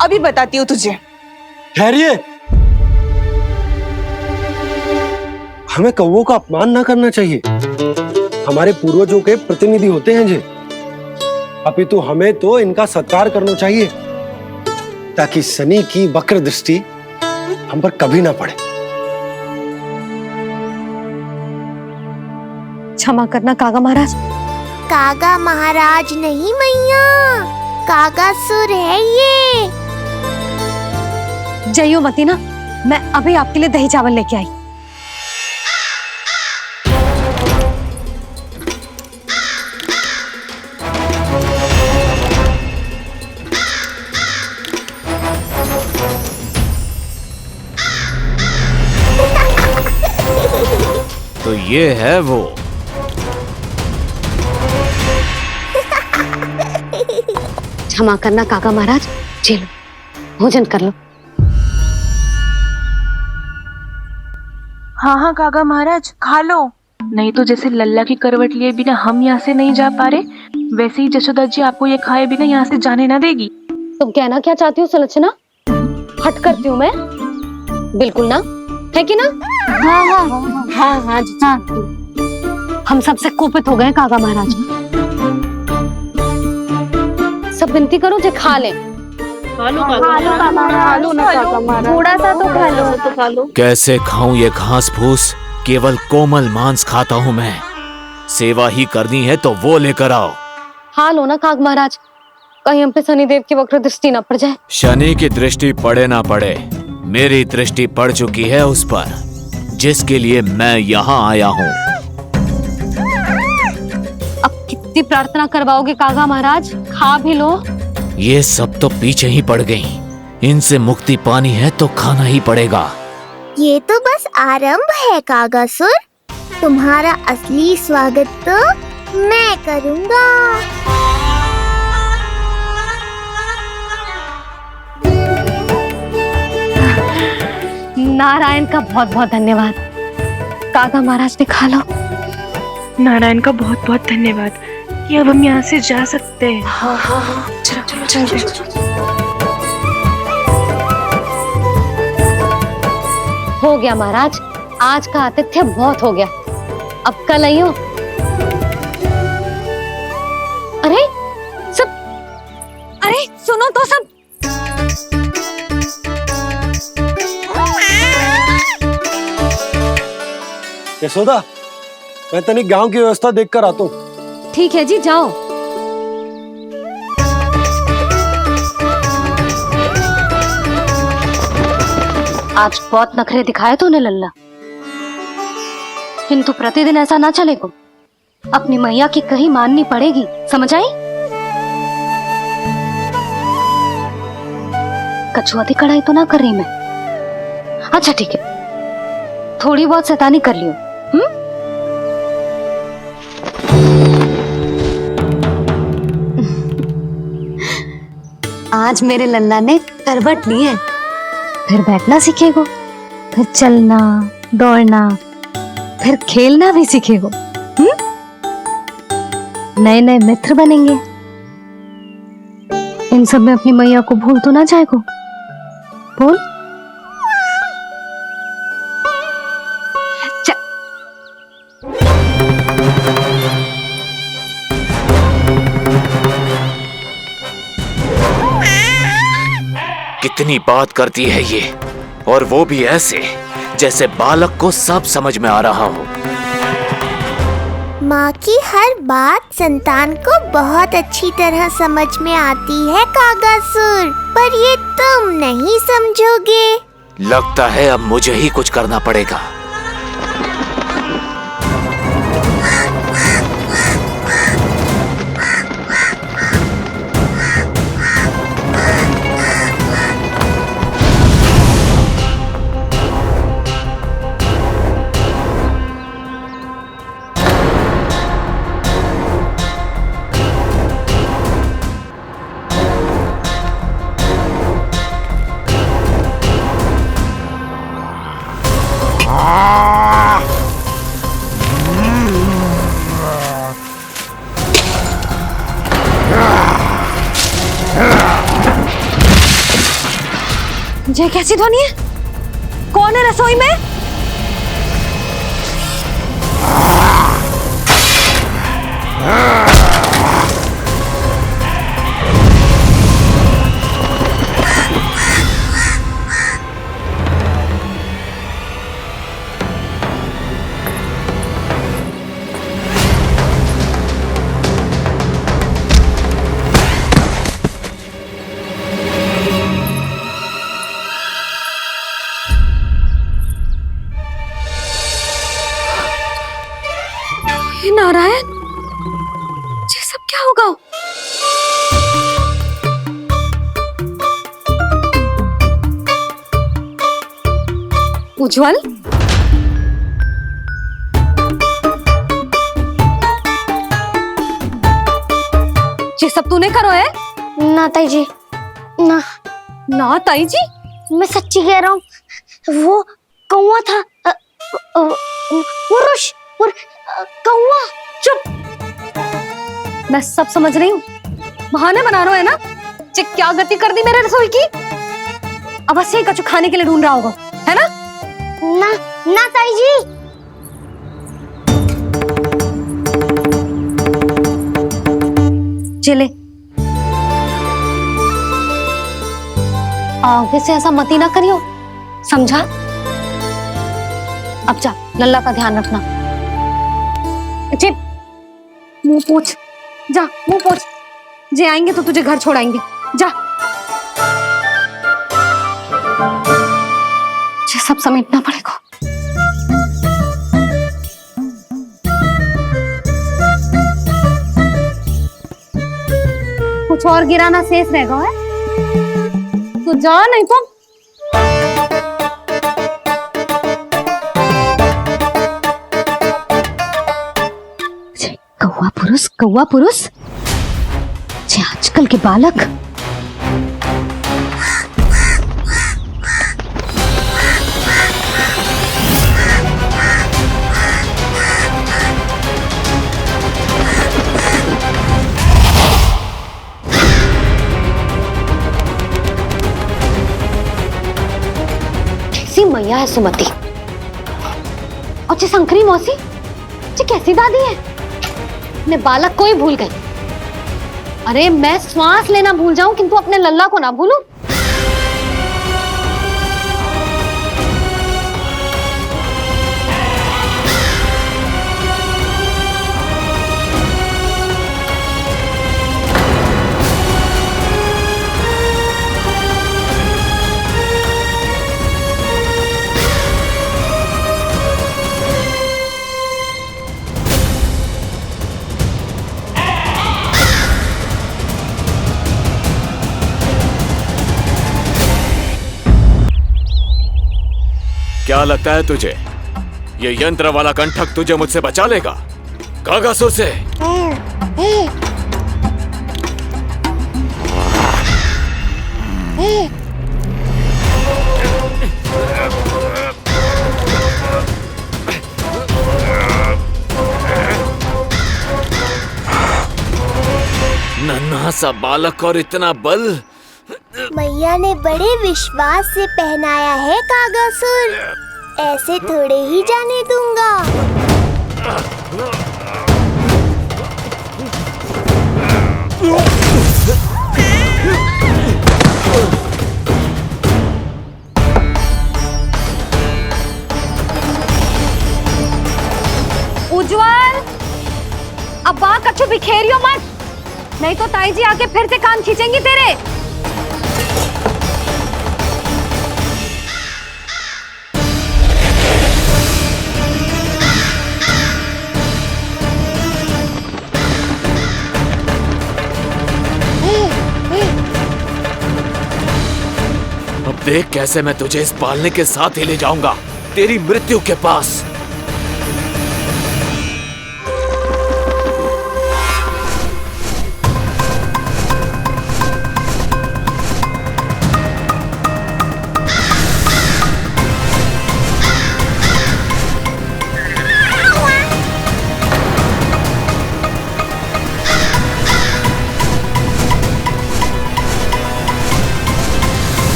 अभी बताती हूँ तुझे। ठहरिए, हमें कौवों का अपमान ना करना चाहिए। हमारे पूर्वजों के प्रतिनिधि होते हैं जे, अपितु हमें तो इनका सत्कार करना चाहिए, ताकि शनि की वक्र दृष्टि हम पर कभी ना पड़े। क्षमा करना कागा महाराज। कागा महाराज नहीं मैया, कागासुर है ये। जइयो मती ना, मैं अभी आपके लिए दही चावल लेके आई। तो ये है वो। क्षमा करना काका महाराज, चलो भोजन कर लो। हाँ हाँ काका महाराज, खा लो। नहीं तो जैसे लल्ला की करवट लिए बिना हम यहाँ से नहीं जा पा रहे, वैसे ही जशोदा जी आपको ये खाए बिना यहाँ से जाने ना देगी। तुम कहना क्या चाहती हो सुलक्षणा? हट करती हूँ मैं? बिल्कुल ना, है कि ना? हाँ हाँ हाँ हाँ जी हाँ। हम सबसे कुपित हो गए काका महाराज। सब विनती करो जो खा ले। थोड़ा सा तो खा लो। कैसे खाऊं ये घास फूस? केवल कोमल मांस खाता हूँ मैं। सेवा ही करनी है तो वो लेकर आओ। खा लो ना काका महाराज, कहीं हम पे शनिदेव की वक्र दृष्टि न पड़ जाए। शनि की दृष्टि पड़े ना पड़े, मेरी दृष्टि पड़ चुकी है उस पर, जिसके लिए मैं यहाँ आया हूँ। अब कितनी प्रार्थना करवाओगे काका महाराज? खा भी लो। ये सब तो पीछे ही पड़ गई, इनसे मुक्ति पानी है तो खाना ही पड़ेगा। ये तो बस आरंभ है कागासुर, तुम्हारा असली स्वागत तो मैं करूँगा। नारायण का बहुत बहुत धन्यवाद। काका महाराज ने खा लो। नारायण का बहुत बहुत धन्यवाद कि अब हम यहाँ से जा सकते हैं। हाँ हाँ हाँ, चलो चलो चलो। हो गया महाराज, आज का आतिथ्य बहुत हो गया, अब कल आइयो। अरे सब, अरे सुनो तो सब। यशोदा, मैं तनिक गांव की व्यवस्था देखकर आता हूँ। ठीक है जी, जाओ। आज बहुत नखरे दिखाए तूने लल्ला, किंतु प्रतिदिन ऐसा ना चलेगा। अपनी मैया की कहीं माननी पड़ेगी, समझ आई? कछुआती कढ़ाई तो ना कर रही मैं। अच्छा ठीक है, थोड़ी बहुत शैतानी कर लियो। आज मेरे लल्ला ने करवट ली है, फिर बैठना सीखेगो, फिर चलना दौड़ना, फिर खेलना भी सीखेगो। नए नए मित्र बनेंगे। इन सब में अपनी मैया को भूल तो ना जाएगो। बोल। कितनी बात करती है ये, और वो भी ऐसे जैसे बालक को सब समझ में आ रहा हो। माँ की हर बात संतान को बहुत अच्छी तरह समझ में आती है कागासुर, पर ये तुम नहीं समझोगे। लगता है अब मुझे ही कुछ करना पड़ेगा। ये कैसी ध्वनि है? कौन है रसोई में? नारायण, ये सब क्या होगा? उज्जवल, ये सब तूने करो है? ना ताई जी, ना ना ताई जी, मैं सच्ची कह रहा हूँ। वो कौवा था, पुरुष कौवा। चुप। मैं सब समझ रही हूँ, बहाने बना रहे हो है ना? क्या गति कर दी मेरे रसोई की? अब बस यही कछु खाने के लिए ढूंढ रहा होगा, है ना? ना ना ताई जी। चले, आगे से ऐसा मती ना करियो, समझा? अब जा, लल्ला का ध्यान रखना। चिप, मुंह पोंछ, जा मुंह पोंछ। जे आएंगे तो तुझे घर छोड़ाएंगे, जा। ये सब समेटना पड़ेगा। कुछ और गिराना शेष रहेगा है? तो जा, नहीं तो कौवा पुरुष जे आजकल के बालक। कैसी मैया है सुमति, और जे शंकरी मौसी, जे कैसी दादी है। अपने बालक को ही भूल गई। अरे मैं श्वास लेना भूल जाऊं किंतु अपने लल्ला को ना भूलूं। क्या लगता है तुझे ये यंत्र वाला कंठक तुझे मुझसे बचा लेगा? कागासुर से। नन्हा सा बालक और इतना बल। मैया ने बड़े विश्वास से पहनाया है कागासुर, ऐसे थोड़े ही जाने दूंगा। उज्जवल, अब बात कछु बिखेरियो मत, नहीं तो ताई जी आके फिर से कान खींचेंगी तेरे। अब देख कैसे मैं तुझे इस पालने के साथ ही ले जाऊंगा तेरी मृत्यु के पास।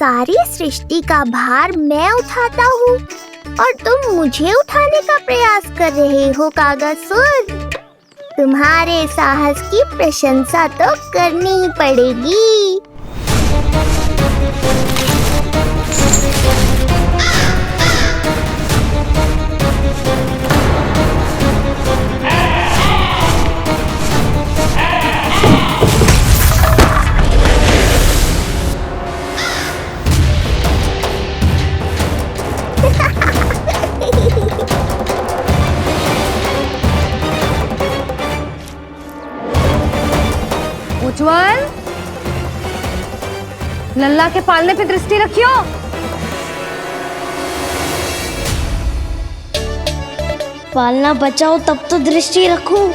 सारी सृष्टि का भार मैं उठाता हूँ और तुम मुझे उठाने का प्रयास कर रहे हो कागासुर। तुम्हारे साहस की प्रशंसा तो करनी ही पड़ेगी। उज्जवल, लल्ला के पालने पे दृष्टि रखियो। पालना बचाओ तब तो दृष्टि रखूं।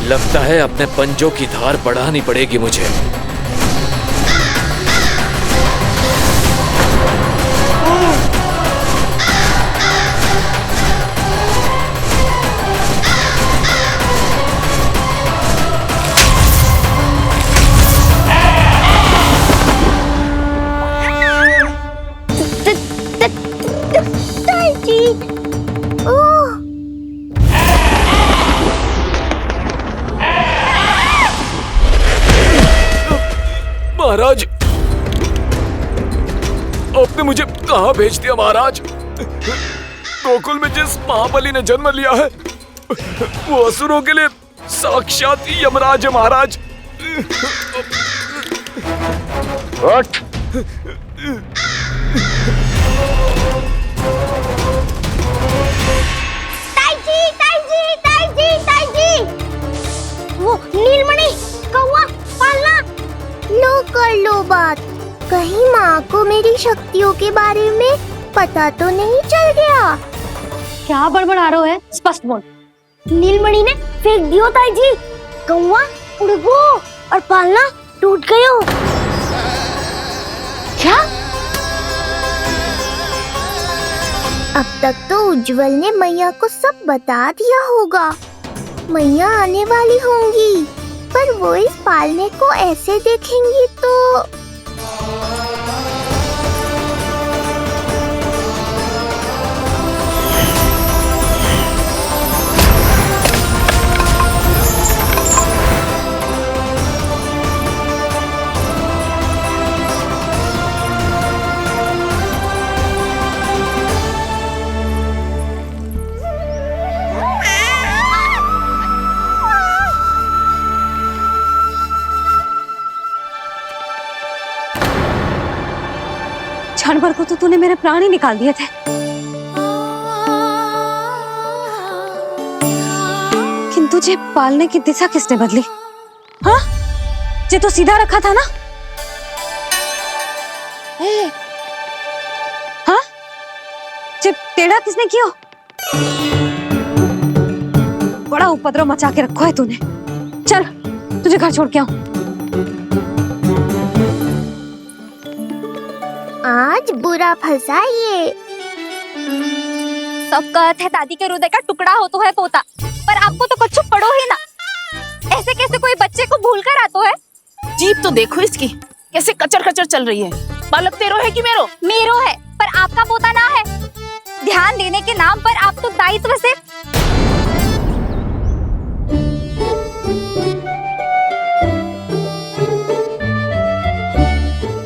लगता है अपने पंजों की धार बढ़ानी पड़ेगी मुझे। महाराज, आपने मुझे कहां भेज दिया महाराज? गोकुल में जिस महाबली ने जन्म लिया है वो असुरों के लिए साक्षात यमराज है महाराज। उठ। ताई जी। वो नीलमणि, कौवा, पालना। लो कर लो बात। कहीं माँ को मेरी शक्तियों के बारे में पता तो नहीं चल गया? क्या बड़बड़ा रहे हो है? स्पष्ट बोल। नीलमणि ने फेंक दियो ताई जी। कौवा उड़ गयो और पालना टूट गयो। क्या? अब तक तो उज्जवल ने मैया को सब बता दिया होगा। मैया आने वाली होंगी, पर वो इस पालने को ऐसे देखेंगी तो क्षण भर को तो तूने मेरे प्राण ही निकाल दिए थे। किंतु जे पालने की दिशा किसने बदली? हाँ, जे तो सीधा रखा था ना? हाँ, जे टेढ़ा किसने किया? बड़ा उपद्रव मचा के रखो है तूने। चल, तुझे घर छोड़ के आऊं। आज बुरा फंसा ये। सब कहते हैं दादी के हृदय का टुकड़ा हो तो है पोता, पर आपको तो कुछ पड़ो ही ना। ऐसे कैसे कोई बच्चे को भूल कर आतो है? जीभ तो देखो इसकी, कैसे कचर कचर चल रही है। बालक तेरो है कि मेरो? मेरो है, पर आपका पोता ना है। ध्यान देने के नाम पर आप तो दायित्व से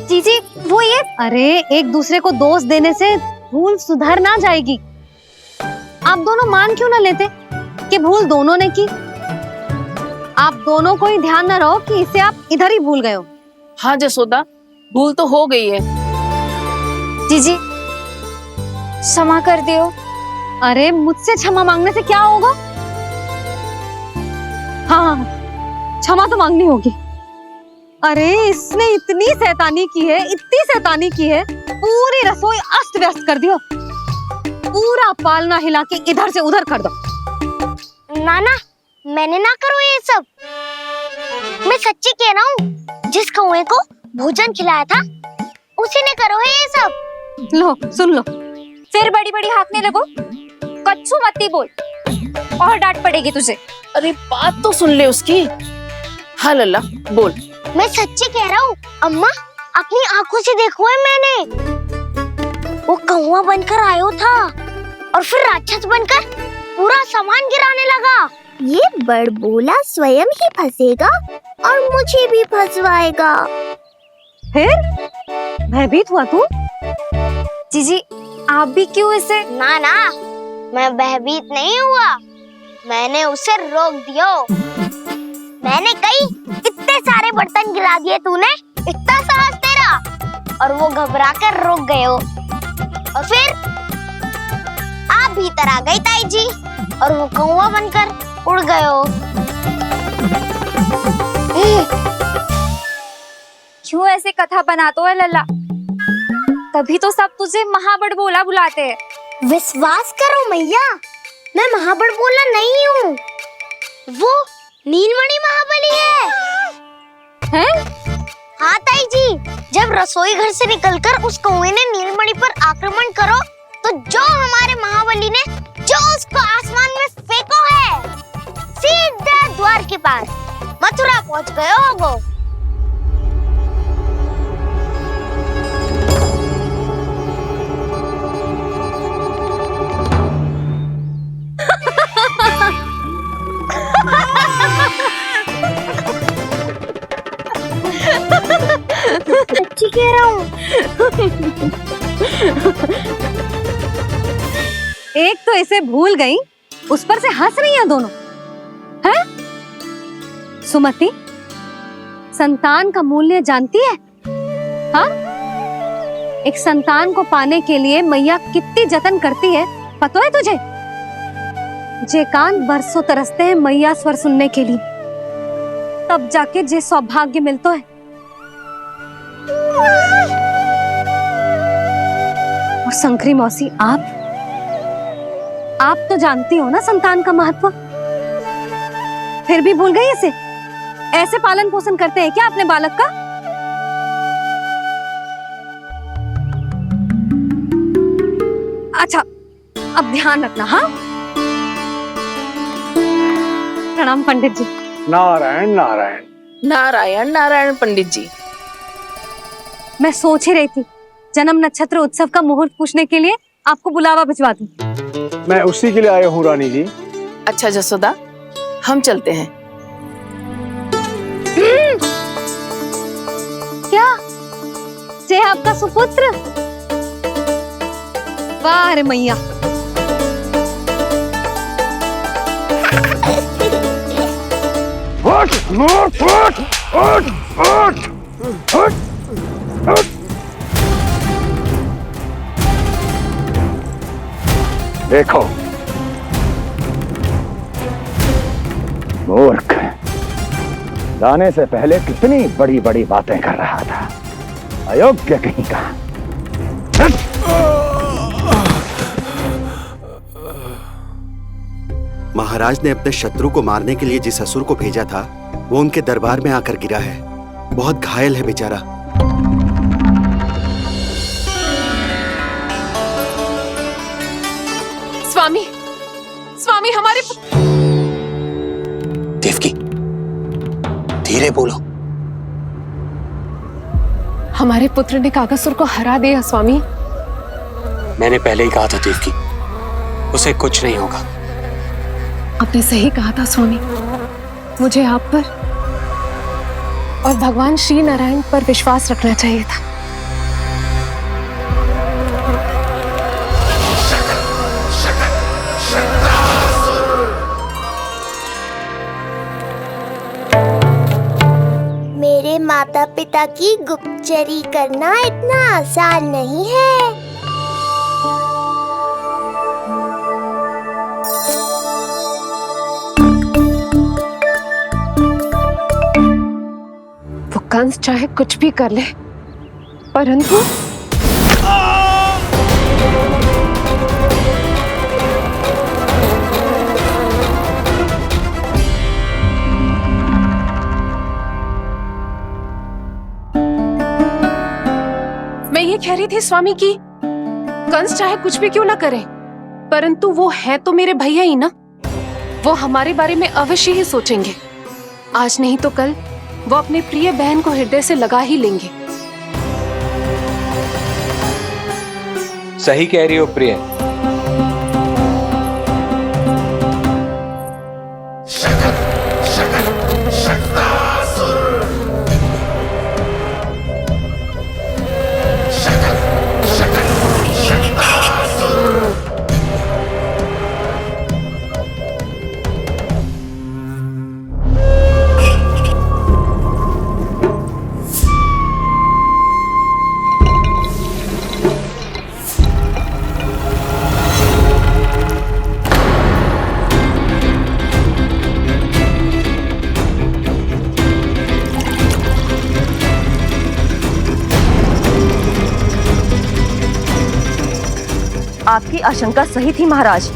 जीजी वो ये। अरे एक दूसरे को दोष देने से भूल सुधर ना जाएगी। आप दोनों मान क्यों ना लेते कि भूल दोनों ने की? आप दोनों को ही ध्यान न रहो कि इसे आप इधर ही भूल गए हो। हाँ जसोदा, भूल तो हो गई है। जीजी क्षमा कर दियो। अरे मुझसे क्षमा मांगने से क्या होगा? हाँ, क्षमा तो मांगनी होगी। अरे इसने इतनी शैतानी की है, इतनी शैतानी की है, पूरी रसोई अस्त व्यस्त कर दियो। पूरा पालना हिला के इधर से उधर कर दो। नाना, मैंने ना करो ये सब। मैं सच्ची कह रहा हूँ, जिस कौवे को भोजन खिलाया था उसी ने करो है ये सब। लो सुन लो। फिर बड़ी बड़ी हाँकने लगो। कच्छू मत बोल और डांट पड़ेगी तुझे। अरे बात तो सुन ले उसकी। हाँ लल्ला बोल। मैं सच्ची कह रहा हूँ अम्मा, अपनी आंखों से देखो है मैंने। वो कौवा बनकर आयो था और फिर राक्षस बनकर पूरा सामान गिराने लगा। ये बड़बोला स्वयं ही फंसेगा और मुझे भी फंसवाएगा। फिर भयभीत हुआ तू? जीजी आप भी क्यों इसे? ना ना, मैं भयभीत नहीं हुआ, मैंने उसे रोक दिया। मैंने कही इतने सारे बर्तन गिरा दिए तूने, इतना साहस तेरा, और वो घबरा कर रुक गए हो। और फिर आप भीतर आ गई ताई जी और वो कौवा बनकर उड़ गए हो। क्यों ऐसे कथा बनाते हो लल्ला? तभी तो सब तुझे महाबड़ बोला बुलाते हैं। विश्वास करो मैया, मैं महाबड़ बोला नहीं हूँ, वो नीलमणि महाबली है। हैं? हाँ ताई जी, जब रसोई घर से निकलकर उस कौवे ने नीलमणि पर आक्रमण करो तो जो हमारे महाबली ने जो उसको आसमान में फेंको है, सीधा द्वार के पास मथुरा पहुंच गए होगो। सच्ची कह रहा हूँ। एक तो इसे भूल गई, उस पर से हंस रही हैं दोनों। हैं? सुमति, संतान का मूल्य जानती है? हाँ? एक संतान को पाने के लिए मैया कितनी जतन करती है, पता है तुझे? जे कान बरसों तरसते हैं मैया स्वर सुनने के लिए, तब जाके जे सौभाग्य मिलता है। और शंकरी मौसी, आप तो जानती हो ना संतान का महत्व, फिर भी भूल गई इसे? ऐसे पालन पोषण करते हैं क्या अपने बालक का? अच्छा, अब ध्यान रखना। हाँ, प्रणाम पंडित जी। नारायण नारायण नारायण नारायण पंडित जी। मैं सोच ही रही थी जन्म नक्षत्र उत्सव का मुहूर्त पूछने के लिए आपको बुलावा भिजवा दूं। मैं उसी के लिए आया हूँ रानी जी। अच्छा जसोदा, हम चलते हैं। क्या जे आपका सुपुत्र? वाह रे मैया। उठ, उठ, उठ, उठ, उठ, उठ, उठ। देखो मूर्ख, जाने से पहले कितनी बड़ी बड़ी बातें कर रहा था, अयोग्य कहीं का। महाराज ने अपने शत्रु को मारने के लिए जिस असुर को भेजा था वो उनके दरबार में आकर गिरा है, बहुत घायल है बेचारा। स्वामी, स्वामी हमारे देवकी, धीरे बोलो। हमारे पुत्र ने काकासुर को हरा दिया स्वामी। मैंने पहले ही कहा था देवकी, उसे कुछ नहीं होगा। आपने सही कहा था स्वामी, मुझे आप पर और भगवान श्री नारायण पर विश्वास रखना चाहिए था। मेरे माता पिता की गुप्तचरी करना इतना आसान नहीं है। वो कंस चाहे कुछ भी कर ले, परंतु मैं ये कह रही थी स्वामी कि कंस चाहे कुछ भी क्यों ना करे, परंतु वो है तो मेरे भैया ही ना। वो हमारे बारे में अवश्य ही सोचेंगे। आज नहीं तो कल वो अपने प्रिय बहन को हृदय से लगा ही लेंगे। सही कह रही हो प्रिय। आपकी आशंका सही थी महाराज।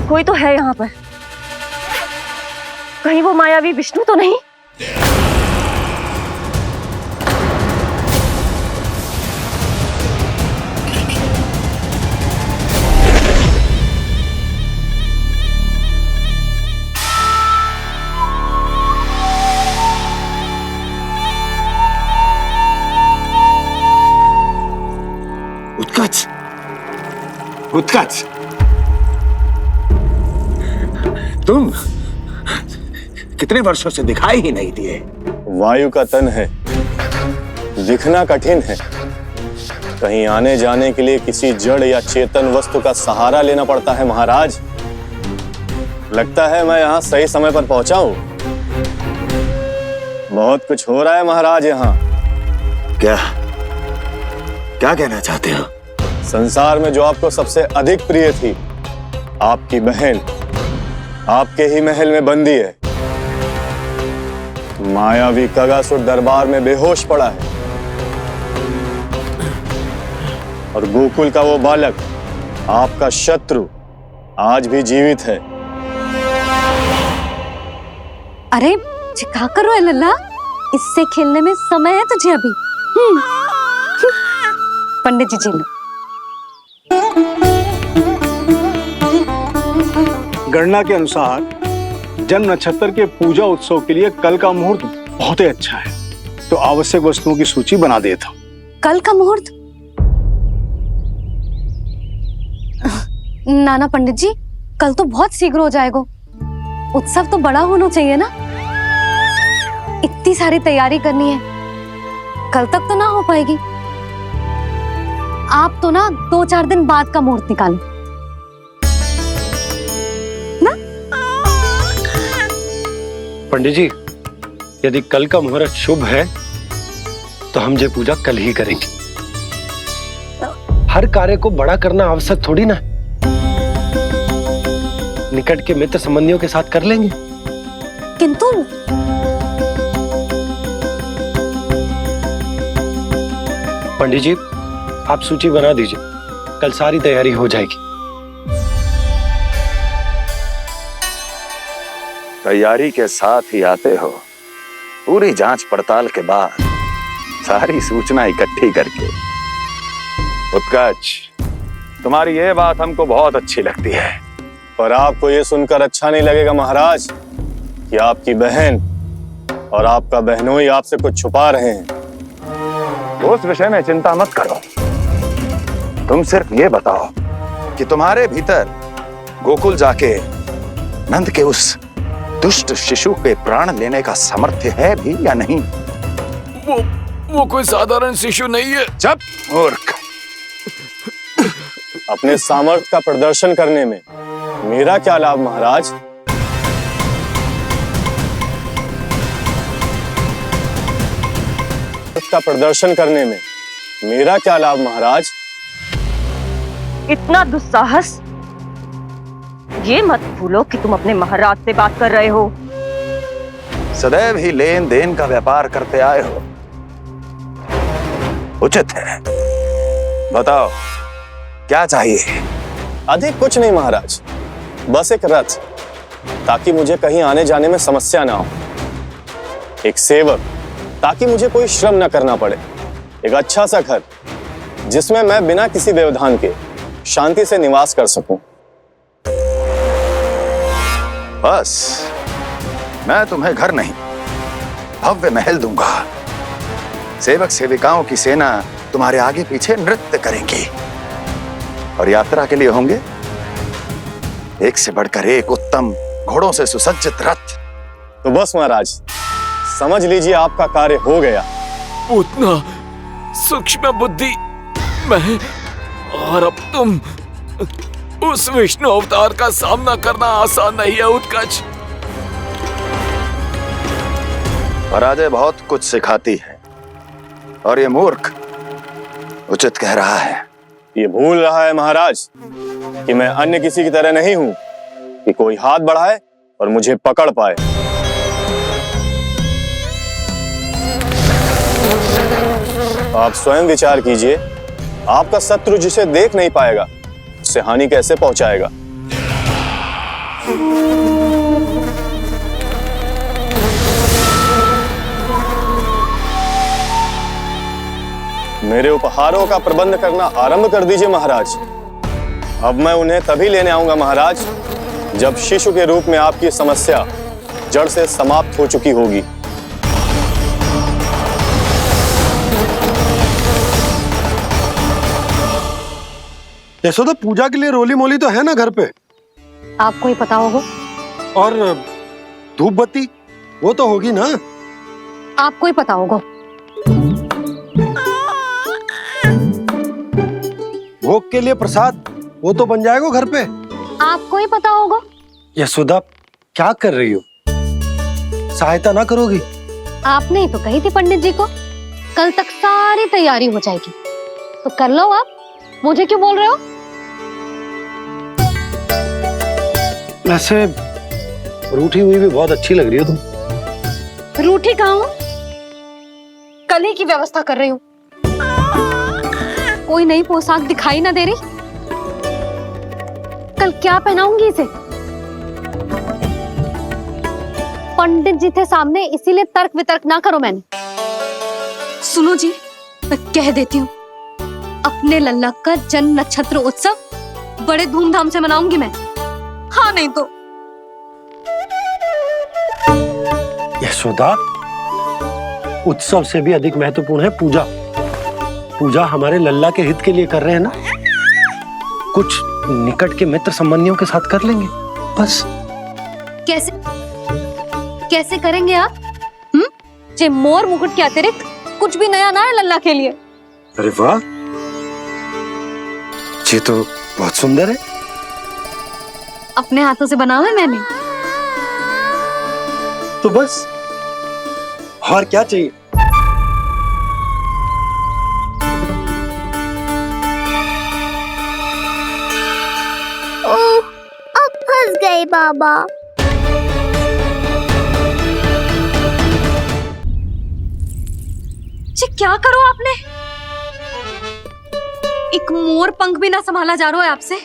कोई तो है यहाँ पर। कहीं वो मायावी विष्णु तो नहीं? उत्कच, उत्कच, तुम कितने वर्षों से दिखाई ही नहीं दिए। वायु का तन है, दिखना कठिन है। कहीं आने जाने के लिए किसी जड़ या चेतन वस्तु का सहारा लेना पड़ता है महाराज। लगता है मैं यहाँ सही समय पर पहुंचा हूँ। बहुत कुछ हो रहा है महाराज यहाँ। क्या क्या कहना चाहते हो? संसार में जो आपको सबसे अधिक प्रिय थी, आपकी बहन, आपके ही महल में बंदी है। मायावी कगासुर दरबार में बेहोश पड़ा है और गोकुल का वो बालक, आपका शत्रु, आज भी जीवित है। अरे क्या कर रहे हो लल्ला? इससे खेलने में समय है तुझे अभी। पंडित जी लो। गणना के अनुसार जन्म नक्षत्र के पूजा उत्सव के लिए कल का मुहूर्त बहुत ही अच्छा है, तो आवश्यक वस्तुओं की सूची बना देता हूँ। कल का मुहूर्त? नाना पंडित जी, कल तो बहुत शीघ्र हो जाएगा। उत्सव तो बड़ा होना चाहिए ना। इतनी सारी तैयारी करनी है, कल तक तो ना हो पाएगी। आप तो ना 2-4 दिन बाद का मुहूर्त निकालो ना। पंडित जी, यदि कल का मुहूर्त शुभ है तो हम ये पूजा कल ही करेंगे। हर कार्य को बड़ा करना आवश्यक थोड़ी ना। निकट के मित्र संबंधियों के साथ कर लेंगे। किंतु पंडित जी, आप सूची बना दीजिए, कल सारी तैयारी हो जाएगी। तैयारी के साथ ही आते हो, पूरी जांच पड़ताल के बाद सारी सूचना इकट्ठी करके। उत्कच, तुम्हारी ये बात हमको बहुत अच्छी लगती है। पर आपको ये सुनकर अच्छा नहीं लगेगा महाराज कि आपकी बहन और आपका बहनोई आपसे कुछ छुपा रहे हैं। उस विषय में चिंता मत करो। तुम सिर्फ ये बताओ कि तुम्हारे भीतर गोकुल जाके नंद के उस दुष्ट शिशु के प्राण लेने का सामर्थ्य है भी या नहीं? वो कोई साधारण शिशु नहीं है। चुप मूर्ख। अपने सामर्थ्य का प्रदर्शन करने में मेरा क्या लाभ महाराज? का प्रदर्शन करने में मेरा क्या लाभ महाराज? इतना दुस्साहस? ये मत भूलो कि तुम अपने महाराज से बात कर रहे हो। सदैव ही लेन देन का व्यापार करते आए हो, उचित है। बताओ क्या चाहिए? अधिक कुछ नहीं महाराज, बस एक रथ, ताकि मुझे कहीं आने जाने में समस्या ना हो। एक सेवक, ताकि मुझे कोई श्रम न करना पड़े। एक अच्छा सा घर, जिसमें मैं बिना किसी व्यवधान के शांति से निवास कर सकूं। बस, मैं तुम्हें घर नहीं, भव्य महल दूंगा। सेवक सेविकाओं की सेना तुम्हारे आगे पीछे नृत्य करेंगी और यात्रा के लिए होंगे एक से बढ़कर एक उत्तम घोड़ों से सुसज्जित रथ। तो बस महाराज, समझ लीजिए आपका कार्य हो गया। उतना सूक्ष्म बुद्धि मैं, और अब तुम, उस विष्णु अवतार का सामना करना आसान नहीं है उत्कच। पराजय बहुत कुछ सिखाती है और ये मूर्ख उचित कह रहा है। ये भूल रहा है महाराज कि मैं अन्य किसी की तरह नहीं हूं कि कोई हाथ बढ़ाए और मुझे पकड़ पाए। आप स्वयं विचार कीजिए आपका शत्रु जिसे देख नहीं पाएगा उससे हानि कैसे पहुंचाएगा? मेरे उपहारों का प्रबंध करना आरंभ कर दीजिए महाराज। अब मैं उन्हें तभी लेने आऊंगा महाराज जब शिशु के रूप में आपकी समस्या जड़ से समाप्त हो चुकी होगी। यशोदा, पूजा के लिए रोली मोली तो है ना घर पे? आपको ही पता होगा। और धूप बत्ती वो तो होगी ना? आपको ही पता होगा। भोग के लिए प्रसाद वो तो बन जाएगा घर पे। आपको ही पता होगा। यशोदा, क्या कर रही हो? सहायता ना करोगी? आपने ही तो कही थी पंडित जी को कल तक सारी तैयारी हो जाएगी, तो कर लो आप। मुझे क्यों बोल रहे हो? वैसे रूठी हुई भी बहुत अच्छी लग रही हो तुम। रूठी कहाँ हूँ? कल ही की व्यवस्था कर रही हूँ। कोई नई पोशाक दिखाई ना दे रही? कल क्या पहनाऊंगी इसे? पंडित जी थे सामने, इसीलिए तर्क वितर्क ना करो। मैंने सुनो जी, मैं कह देती हूँ, अपने लल्ला का जन्म नक्षत्र उत्सव बड़े धूमधाम से मनाऊंगी मैं। हाँ नहीं तो। यशोदा, उत्सव से भी अधिक महत्वपूर्ण है पूजा। पूजा हमारे लल्ला के हित के लिए कर रहे हैं ना। कुछ निकट के मित्र संबंधियों के साथ कर लेंगे बस। कैसे कैसे करेंगे आप? जे मोर मुकुट के अतिरिक्त कुछ भी नया ना है लल्ला के लिए। अरे वाह, ये तो बहुत सुंदर है। अपने हाथों से बनाया है मैंने। तो बस और क्या चाहिए? ओह, अब फंस गए बाबा। जी क्या करो आपने? एक मोर पंख भी ना संभाला जा रहा है आपसे।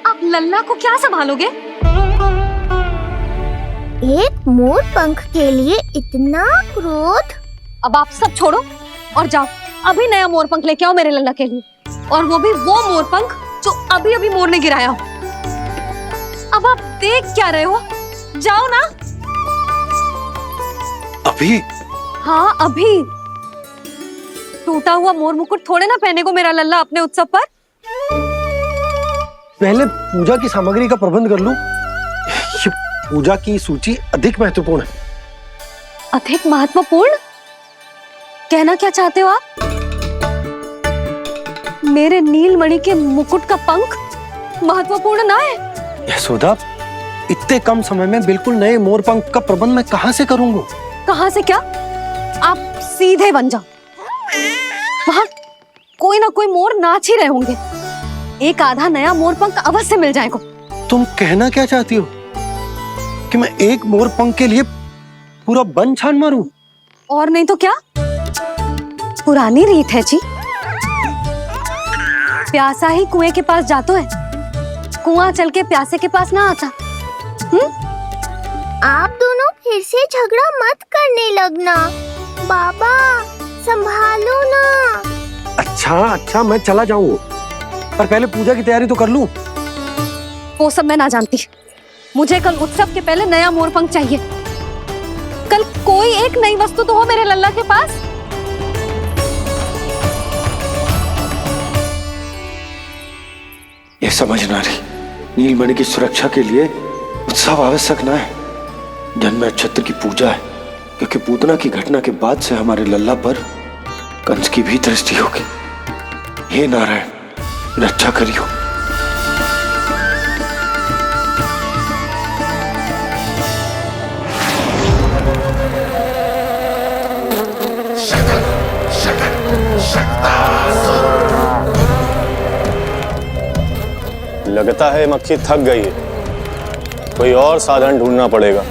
आप लल्ला को क्या संभालोगे? एक मोर पंख के लिए इतना क्रोध? अब आप सब छोड़ो और जाओ, अभी नया मोर पंख लेके आओ मेरे लल्ला के लिए, और वो भी वो मोर पंख जो अभी अभी मोर ने गिराया हो। अब आप देख क्या रहे हो? जाओ ना। अभी? हाँ अभी। टूटा हुआ मोर मुकुट थोड़े ना पहने को मेरा लल्ला अपने उत्सव पर। पहले पूजा की सामग्री का प्रबंध कर लूं। ये पूजा की सूची अधिक महत्वपूर्ण है। अधिक महत्वपूर्ण? कहना क्या चाहते हो आप? मेरे नीलमणि के मुकुट का पंख महत्वपूर्ण ना है? यशोदा, इतने कम समय में बिल्कुल नए मोर पंख का प्रबंध मैं कहां से करूंगा? कहां से क्या? आप सीधे बन जाओ। वहां कोई ना कोई मोर नाच ही रहे होंगे। एक आधा नया मोर पंख अवश्य मिल जाएगा। तुम कहना क्या चाहती हो कि मैं एक मोर पंख के लिए पूरा वन छान मारूं? और नहीं तो क्या, पुरानी रीत है जी। प्यासा ही कुएं के पास जाता है, कुआं चल के प्यासे के पास ना आता। आप दोनों फिर से झगड़ा मत करने लगना। बाबा संभालो ना। अच्छा मैं चला जाऊंगा, पर पहले पूजा की तैयारी तो कर लूं। वो सब मैं ना जानती। मुझे कल उत्सव के पहले नया मोर पंख चाहिए। कल कोई एक नई वस्तु तो हो मेरे लल्ला के पास। ये समझ ना रही, नीलमणि की सुरक्षा के लिए उत्सव आवश्यक ना है, जन्म नक्षत्र की पूजा है, क्योंकि पूतना की घटना के बाद से हमारे लल्ला पर कंस की भी दृष्टि होगी। हे नारायण, रक्षा करियो। लगता है मक्खी थक गई है, कोई और साधन ढूंढना पड़ेगा।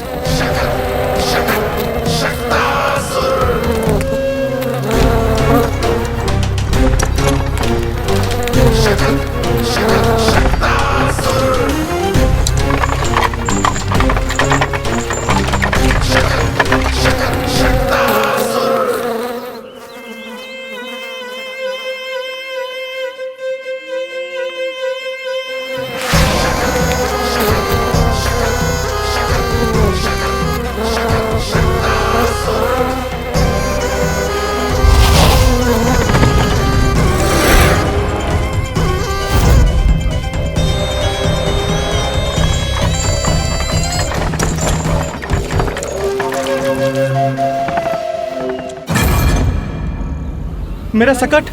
मेरा सकट।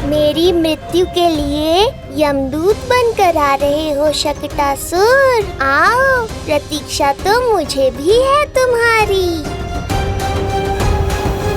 मेरी मृत्यु के लिए यमदूत बनकर आ रहे हो शकटासुर। आओ, प्रतीक्षा तो मुझे भी है तुम्हारी।